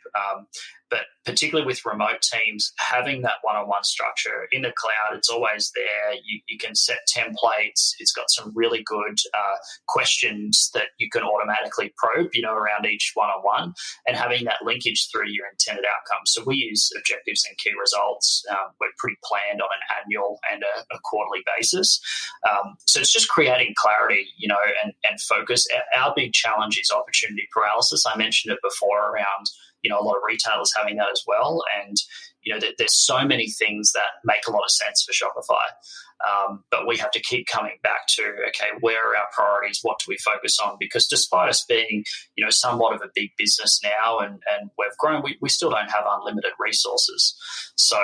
Speaker 3: but particularly with remote teams, having that one-on-one structure in the cloud, it's always there. You can set templates. It's got some really good questions that you can automatically probe, around each one-on-one, and having that linkage through to your intended outcomes. So we use objectives and key results. We're pretty planned on an annual and a quarterly basis. So it's just creating clarity, and focus. Our big challenge is opportunity paralysis. I mentioned it before around a lot of retailers having that as well. And, there's so many things that make a lot of sense for Shopify. But we have to keep coming back to, okay, where are our priorities? What do we focus on? Because despite us being, somewhat of a big business now and we've grown, we still don't have unlimited resources. So,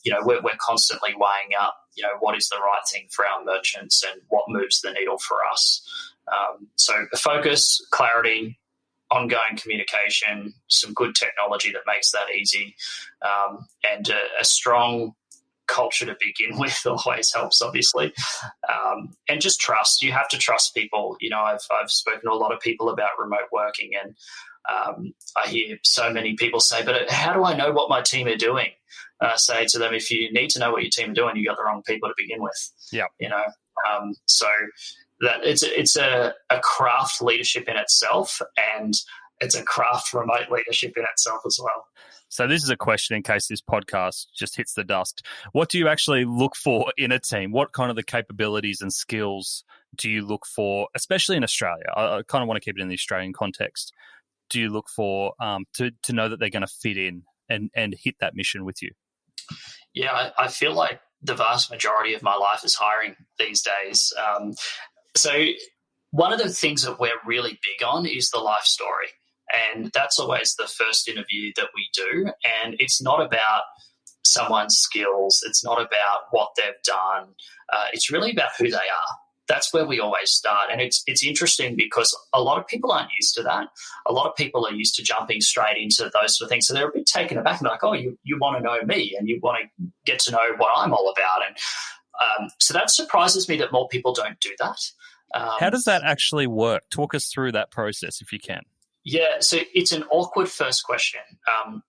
Speaker 3: we're constantly weighing up, what is the right thing for our merchants and what moves the needle for us. So focus, clarity, ongoing communication, some good technology that makes that easy, and a strong culture to begin with always helps, obviously, and just trust. You have to trust people. I've spoken to a lot of people about remote working, and I hear so many people say, but how do I know what my team are doing? I say to them, if you need to know what your team are doing, you got the wrong people to begin with. Yeah, so that it's a craft leadership in itself, and it's a craft remote leadership in itself as well.
Speaker 1: So this is a question in case this podcast just hits the dust. What do you actually look for in a team? What kind of the capabilities and skills do you look for, especially in Australia? I kind of want to keep it in the Australian context. Do you look for to know that they're going to fit in and hit that mission with you?
Speaker 3: Yeah, I feel like the vast majority of my life is hiring these days. So one of the things that we're really big on is the life story. And that's always the first interview that we do. And it's not about someone's skills. It's not about what they've done. It's really about who they are. That's where we always start. And it's interesting because a lot of people aren't used to that. A lot of people are used to jumping straight into those sort of things. So they're a bit taken aback and they're like, oh, you want to know me and you want to get to know what I'm all about. And so that surprises me that more people don't do that.
Speaker 1: How does that actually work? Talk us through that process if you can.
Speaker 3: Yeah, so it's an awkward first question,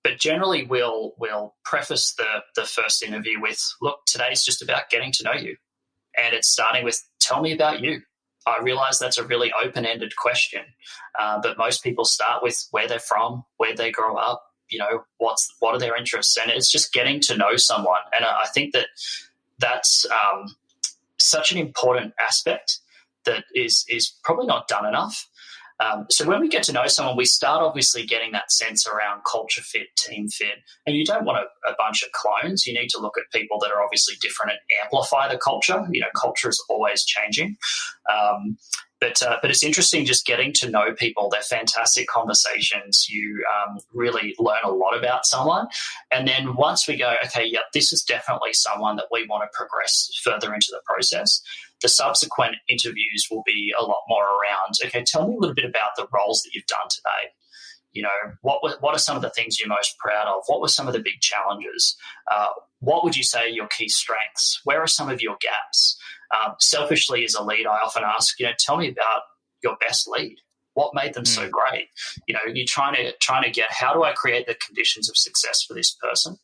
Speaker 3: but generally we'll preface the first interview with, look, today's just about getting to know you. And it's starting with, tell me about you. I realize that's a really open-ended question, but most people start with where they're from, where they grow up, what are their interests, and it's just getting to know someone. And I think that's such an important aspect that is probably not done enough. So when we get to know someone, we start obviously getting that sense around culture fit, team fit, and you don't want a bunch of clones. You need to look at people that are obviously different and amplify the culture. Culture is always changing. But it's interesting just getting to know people. They're fantastic conversations. You really learn a lot about someone. And then once we go, okay, yeah, this is definitely someone that we want to progress further into the process, the subsequent interviews will be a lot more around, okay, tell me a little bit about the roles that you've done today. What are some of the things you're most proud of? What were some of the big challenges? What would you say are your key strengths? Where are some of your gaps? Selfishly, as a lead, I often ask, tell me about your best lead. What made them so great? You're trying to get, how do I create the conditions of success for this person?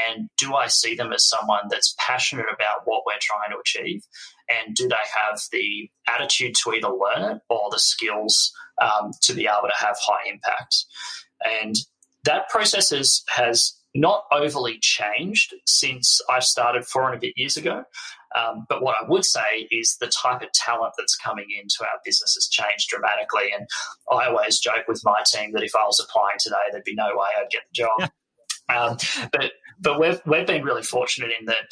Speaker 3: And do I see them as someone that's passionate about what we're trying to achieve? And do they have the attitude to either learn it or the skills to be able to have high impact? And that process has not overly changed since I've started 4 and a bit years ago. But what I would say is the type of talent that's coming into our business has changed dramatically. And I always joke with my team that if I was applying today, there'd be no way I'd get the job. But we've been really fortunate in that,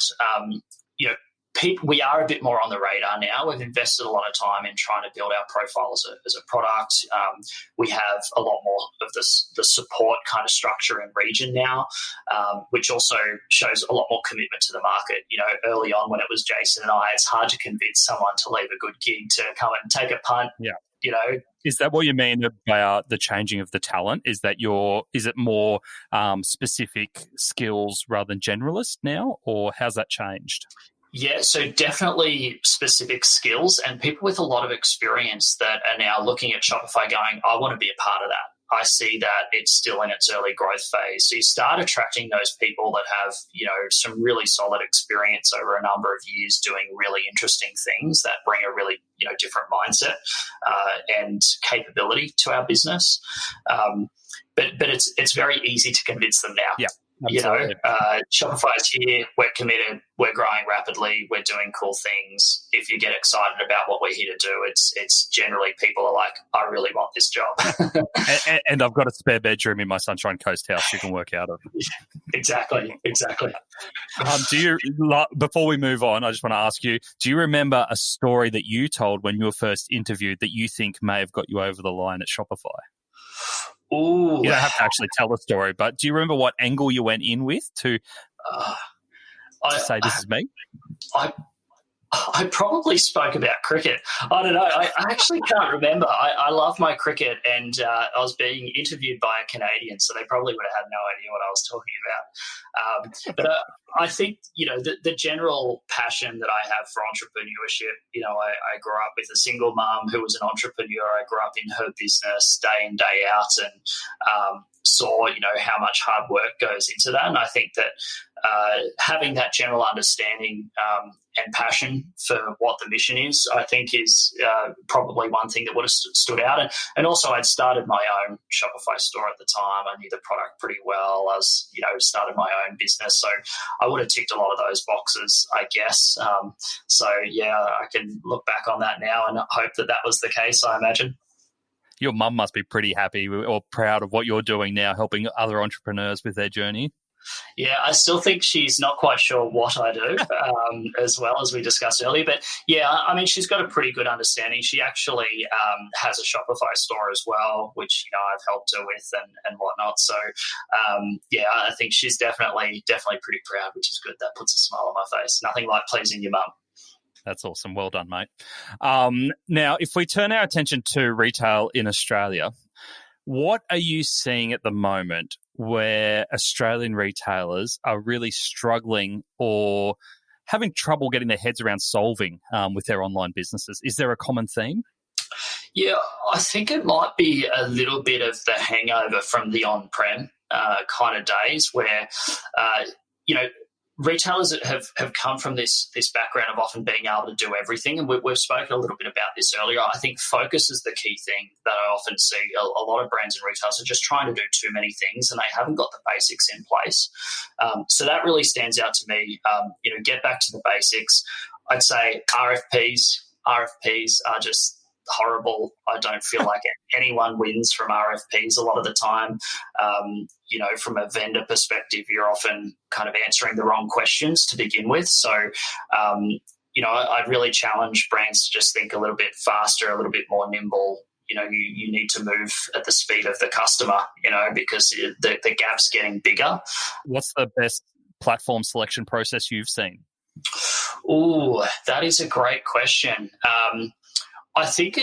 Speaker 3: we are a bit more on the radar now. We've invested a lot of time in trying to build our profile as a product. We have a lot more of the support kind of structure and region now, which also shows a lot more commitment to the market. Early on when it was Jason and I, it's hard to convince someone to leave a good gig to come and take a punt.
Speaker 1: Yeah. Is that what you mean about the changing of the talent? Is it more specific skills rather than generalist now, or how's that changed?
Speaker 3: Yeah, so definitely specific skills and people with a lot of experience that are now looking at Shopify going, I want to be a part of that. I see that it's still in its early growth phase. So you start attracting those people that have, some really solid experience over a number of years doing really interesting things that bring a really, different mindset and capability to our business. But it's very easy to convince them now.
Speaker 1: Yeah. Absolutely.
Speaker 3: Shopify is here. We're committed. We're growing rapidly. We're doing cool things. If you get excited about what we're here to do, it's generally people are like, I really want this job.
Speaker 1: and I've got a spare bedroom in my Sunshine Coast house you can work out of.
Speaker 3: Exactly.
Speaker 1: Before we move on, I just want to ask you, do you remember a story that you told when you were first interviewed that you think may have got you over the line at Shopify?
Speaker 3: Ooh.
Speaker 1: You don't have to actually tell the story, but do you remember what angle you went in with to say this is me?
Speaker 3: I probably spoke about cricket. I don't know. I actually can't remember. I love my cricket, and I was being interviewed by a Canadian, so they probably would have had no idea what I was talking about. But I think, the general passion that I have for entrepreneurship, I grew up with a single mum who was an entrepreneur. I grew up in her business day in, day out, and saw, how much hard work goes into that. And I think that having that general understanding and passion for what the mission is, I think is probably one thing that would have stood out. And also I'd started my own Shopify store at the time. I knew the product pretty well. I was, started my own business. So I would have ticked a lot of those boxes, I guess. So yeah, I can look back on that now and hope that was the case, I imagine.
Speaker 1: Your mum must be pretty happy or proud of what you're doing now, helping other entrepreneurs with their journey.
Speaker 3: Yeah, I still think she's not quite sure what I do, as well as we discussed earlier. But yeah, I mean, she's got a pretty good understanding. She actually has a Shopify store as well, which I've helped her with and whatnot. So yeah, I think she's definitely pretty proud, which is good. That puts a smile on my face. Nothing like pleasing your mum.
Speaker 1: That's awesome. Well done, mate. Now, if we turn our attention to retail in Australia, what are you seeing at the moment where Australian retailers are really struggling or having trouble getting their heads around solving with their online businesses? Is there a common theme?
Speaker 3: Yeah, I think it might be a little bit of the hangover from the on-prem kind of days where, retailers have come from this background of often being able to do everything, and we've spoken a little bit about this earlier. I think focus is the key thing that I often see. A lot of brands and retailers are just trying to do too many things, and they haven't got the basics in place. So that really stands out to me. Get back to the basics. I'd say RFPs are just horrible. I don't feel like anyone wins from RFPs a lot of the time. From a vendor perspective, you're often kind of answering the wrong questions to begin with. So, I'd really challenge brands to just think a little bit faster, a little bit more nimble. You need to move at the speed of the customer, because the gap's getting bigger. What's
Speaker 1: the best platform selection process you've seen?
Speaker 3: Oh, that is a great question. I think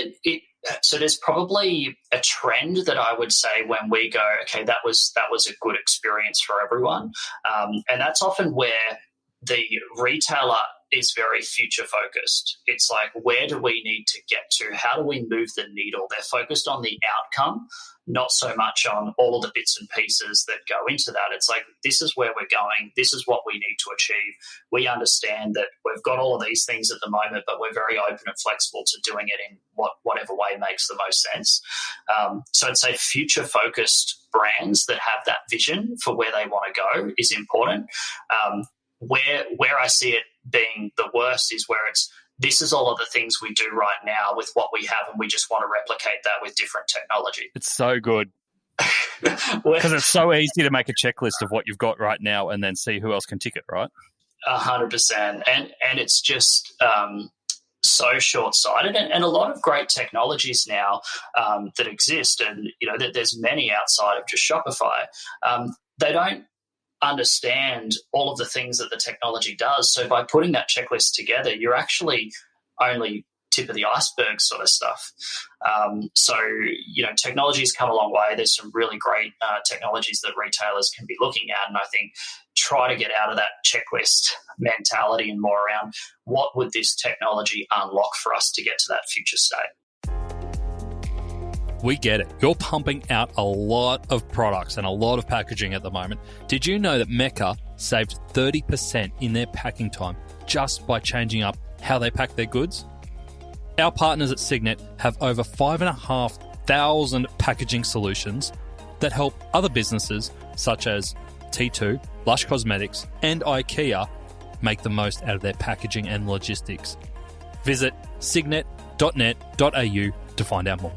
Speaker 3: so there's probably a trend that I would say when we go, okay, that was a good experience for everyone. And that's often where the retailer is very future focused. It's like, where do we need to get to? How do we move the needle? They're focused on the outcome, not so much on all of the bits and pieces that go into that. It's like, this is where we're going. This is what we need to achieve. We understand that we've got all of these things at the moment, but we're very open and flexible to doing it in whatever way makes the most sense. So I'd say future-focused brands that have that vision for where they want to go is important. Where I see it being the worst is where this is all of the things we do right now with what we have, and we just want to replicate that with different technology.
Speaker 1: It's so good. Because it's so easy to make a checklist of what you've got right now and then see who else can tick it, right?
Speaker 3: 100%. And it's just so short-sighted. And a lot of great technologies now that exist, and there's many outside of just Shopify, they don't understand all of the things that the technology does. So by putting that checklist together, you're actually only tip of the iceberg sort of stuff. Technology's come a long way. There's some really great technologies that retailers can be looking at. And I think try to get out of that checklist mentality and more around what would this technology unlock for us to get to that future state.
Speaker 1: We get it. You're pumping out a lot of products and a lot of packaging at the moment. Did you know that Mecca saved 30% in their packing time just by changing up how they pack their goods? Our partners at Signet have over 5,500 packaging solutions that help other businesses such as T2, Lush Cosmetics, and IKEA make the most out of their packaging and logistics. Visit signet.net.au to find out more.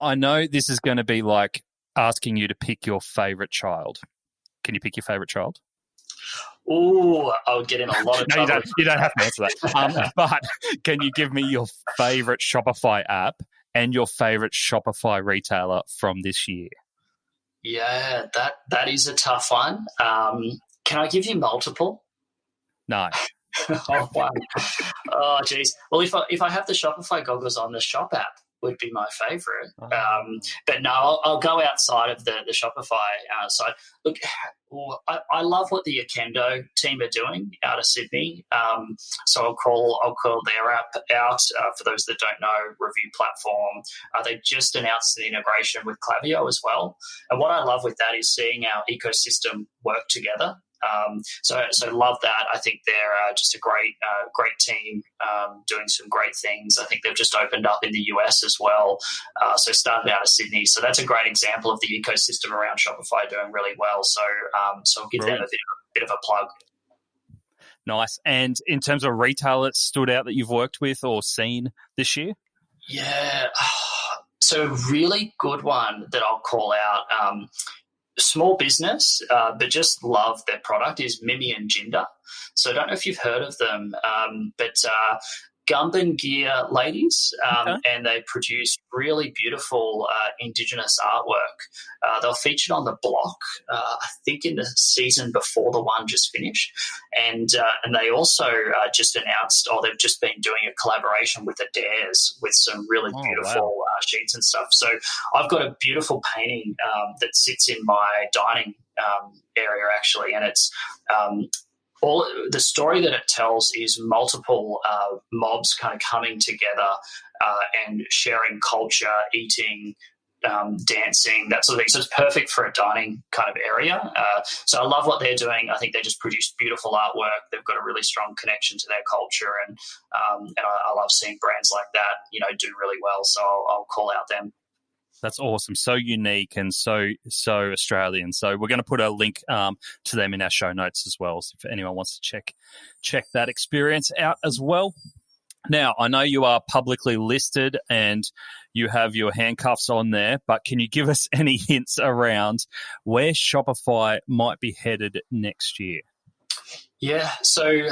Speaker 1: I know this is going to be like asking you to pick your favourite child. Can you pick your favourite child?
Speaker 3: Oh, I would get in a lot of trouble.
Speaker 1: No, you don't have to answer that. But can you give me your favourite Shopify app and your favourite Shopify retailer from this year?
Speaker 3: Yeah, that is a tough one. Can I give you multiple?
Speaker 1: No.
Speaker 3: Oh, wow. Oh, geez. Well, if I have the Shopify goggles on, the Shop app would be my favourite. But no, I'll go outside of the Shopify side. Look, I love what the Akendo team are doing out of Sydney. So I'll call their app out. For those that don't know, review platform. They just announced an integration with Klaviyo as well. And what I love with that is seeing our ecosystem work together. So love that. I think they're just a great team doing some great things. I think they've just opened up in the US as well. So started out of Sydney. So that's a great example of the ecosystem around Shopify doing really well. So I'll give them a bit of a plug.
Speaker 1: Nice. And in terms of retail that stood out that you've worked with or seen this year?
Speaker 3: Yeah. So a really good one that I'll call out. Small business, but just love their product is Mimi and Jinder. So I don't know if you've heard of them, but Gumban gear ladies, and they produce really beautiful Indigenous artwork. They were featured on The Block, I think in the season before the one just finished. And they also just announced, they've just been doing a collaboration with Adair's with some really beautiful sheets and stuff. So I've got a beautiful painting that sits in my dining area actually, and it's all the story that it tells is multiple mobs kind of coming together and sharing culture, eating, dancing, that sort of thing. So it's perfect for a dining kind of area. So I love what they're doing. I think they just produce beautiful artwork. They've got a really strong connection to their culture, and I love seeing brands like that, do really well. So I'll call out them.
Speaker 1: That's awesome. So unique and so Australian. So we're going to put a link to them in our show notes as well. So if anyone wants to check that experience out as well. Now, I know you are publicly listed and you have your handcuffs on there, but can you give us any hints around where Shopify might be headed next year?
Speaker 3: Yeah, so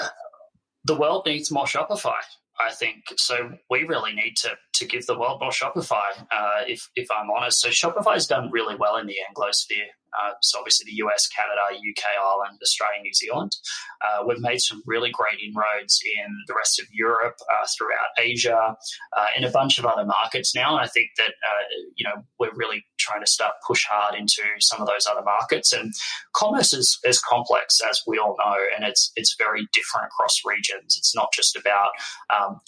Speaker 3: the world needs more Shopify, I think. So we really need to give the world more Shopify, if I'm honest. So Shopify's done really well in the Anglosphere. So obviously the US, Canada, UK, Ireland, Australia, New Zealand. We've made some really great inroads in the rest of Europe, throughout Asia, and a bunch of other markets now. And I think that, we're really trying to push hard into some of those other markets. And commerce is complex, as we all know, and it's very different across regions. It's not just about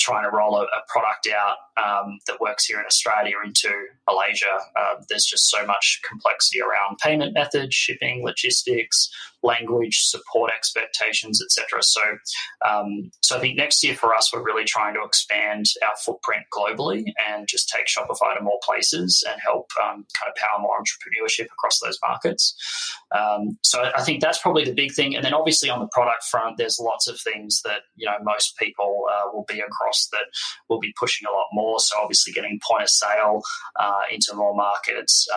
Speaker 3: trying to roll a product out that works here in Australia into Malaysia. There's just so much complexity around payment methods, shipping, logistics, language, support expectations, etc. So I think next year for us, we're really trying to expand our footprint globally and just take Shopify to more places and help kind of power more entrepreneurship across those markets. So I think that's probably the big thing. And then obviously on the product front, there's lots of things that, most people will be across that will be pushing a lot more. So obviously getting point of sale into more markets.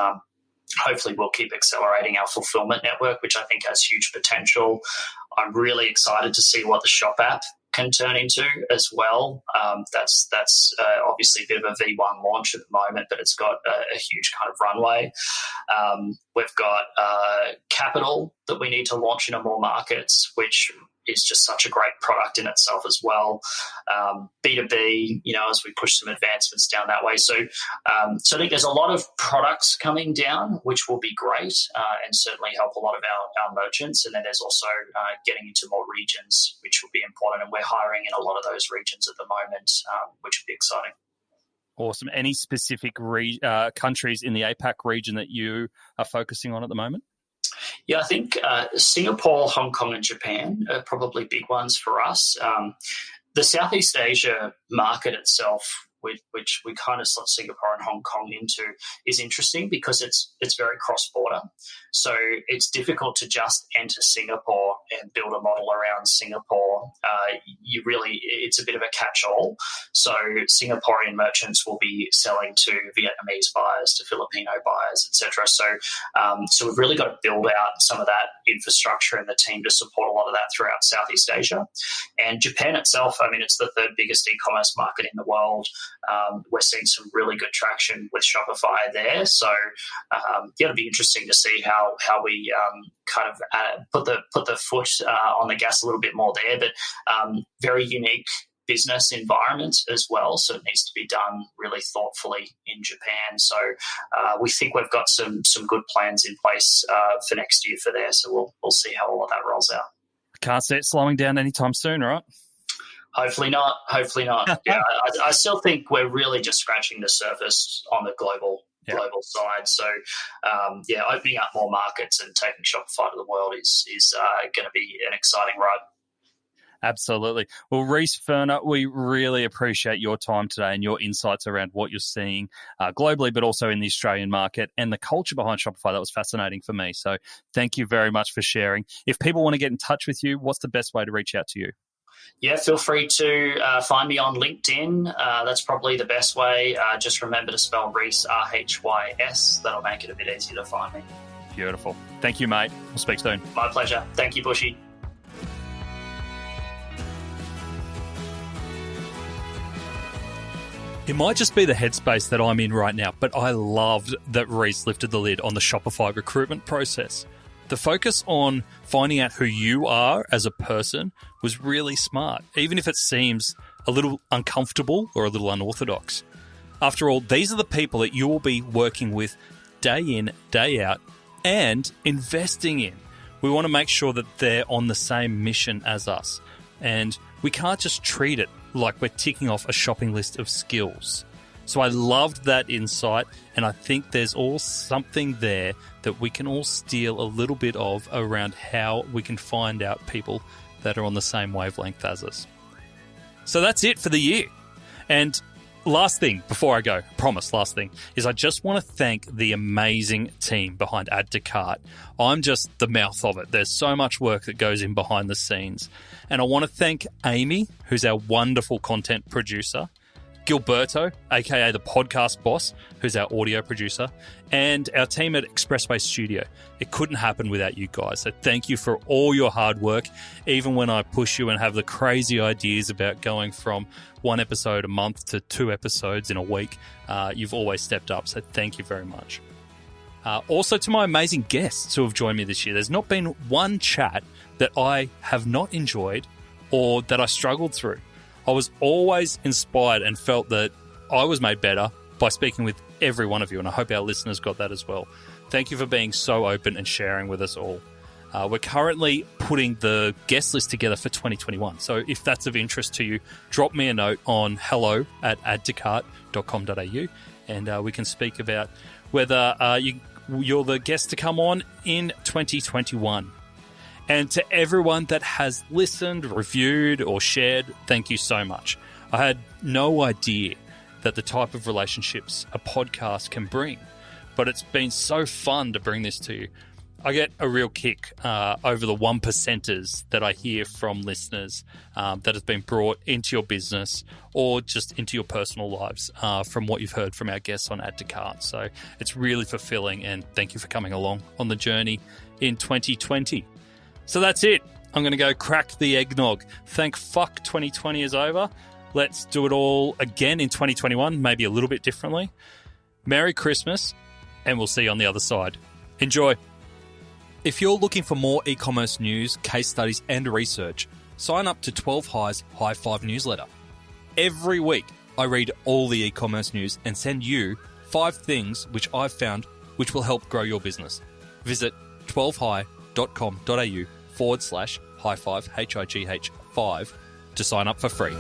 Speaker 3: Hopefully we'll keep accelerating our fulfillment network, which I think has huge potential. I'm really excited to see what the Shop app can turn into as well. That's obviously a bit of a V1 launch at the moment, but it's got a huge kind of runway. We've got Capital that we need to launch into more markets, which is just such a great product in itself as well. B2B, as we push some advancements down that way. So I think there's a lot of products coming down, which will be great and certainly help a lot of our merchants. And then there's also getting into more regions, which will be important. And we're hiring in a lot of those regions at the moment, which will be exciting.
Speaker 1: Awesome. Any specific countries in the APAC region that you are focusing on at the moment?
Speaker 3: Yeah, I think Singapore, Hong Kong, and Japan are probably big ones for us. The Southeast Asia market itself, which we kind of slot Singapore and Hong Kong into, is interesting because it's very cross-border. So it's difficult to just enter Singapore and build a model around Singapore. It's a bit of a catch-all. So Singaporean merchants will be selling to Vietnamese buyers, to Filipino buyers, etc. So we've really got to build out some of that infrastructure and the team to support a lot of that throughout Southeast Asia. And Japan itself, it's the third biggest e-commerce market in the world. We're seeing some really good traction with Shopify there. So it'll be interesting to see how we kind of put the foot on the gas a little bit more there. But very unique business environment as well. So it needs to be done really thoughtfully in Japan. So we think we've got some good plans in place for next year for there. So we'll see how all of that rolls out.
Speaker 1: Can't see it slowing down anytime soon, right?
Speaker 3: Hopefully not. Yeah, I still think we're really just scratching the surface on the global side. So, opening up more markets and taking Shopify to the world is going to be an exciting ride.
Speaker 1: Absolutely. Well, Rhys Furner, we really appreciate your time today and your insights around what you're seeing globally, but also in the Australian market and the culture behind Shopify. That was fascinating for me. So thank you very much for sharing. If people want to get in touch with you, what's the best way to reach out to you?
Speaker 3: Yeah, feel free to find me on LinkedIn. That's probably the best way. Just remember to spell Rhys, R-H-Y-S. That'll make it a bit easier to find me.
Speaker 1: Beautiful. Thank you, mate. We'll speak soon.
Speaker 3: My pleasure. Thank you, Bushy.
Speaker 1: It might just be the headspace that I'm in right now, but I loved that Rhys lifted the lid on the Shopify recruitment process. The focus on finding out who you are as a person was really smart, even if it seems a little uncomfortable or a little unorthodox. After all, these are the people that you will be working with day in, day out, and investing in. We want to make sure that they're on the same mission as us. And we can't just treat it like we're ticking off a shopping list of skills. So I loved that insight, and I think there's all something there that we can all steal a little bit of around how we can find out people that are on the same wavelength as us. So that's it for the year. And last thing before I go, last thing, is I just want to thank the amazing team behind Add to Cart. I'm just the mouth of it. There's so much work that goes in behind the scenes. And I want to thank Amy, who's our wonderful content producer, Gilberto, aka the podcast boss, who's our audio producer, and our team at Expressway Studio. It couldn't happen without you guys. So thank you for all your hard work. Even when I push you and have the crazy ideas about going from 1 episode a month to 2 episodes in a week, you've always stepped up. So thank you very much. Also to my amazing guests who have joined me this year. There's not been one chat that I have not enjoyed or that I struggled through. I was always inspired and felt that I was made better by speaking with every one of you, and I hope our listeners got that as well. Thank you for being so open and sharing with us all. We're currently putting the guest list together for 2021, so if that's of interest to you, drop me a note on hello@addtocart.com.au, and we can speak about whether you're the guest to come on in 2021. And to everyone that has listened, reviewed, or shared, thank you so much. I had no idea that the type of relationships a podcast can bring, but it's been so fun to bring this to you. I get a real kick over the 1%ers that I hear from listeners that has been brought into your business or just into your personal lives from what you've heard from our guests on Add to Cart. So it's really fulfilling, and thank you for coming along on the journey in 2020. So that's it. I'm going to go crack the eggnog. Thank fuck 2020 is over. Let's do it all again in 2021, maybe a little bit differently. Merry Christmas, and we'll see you on the other side. Enjoy. If you're looking for more e-commerce news, case studies, and research, sign up to 12 High's High 5 newsletter. Every week, I read all the e-commerce news and send you 5 things which I've found which will help grow your business. Visit 12high.com.au/high5, HIGH5, to sign up for free.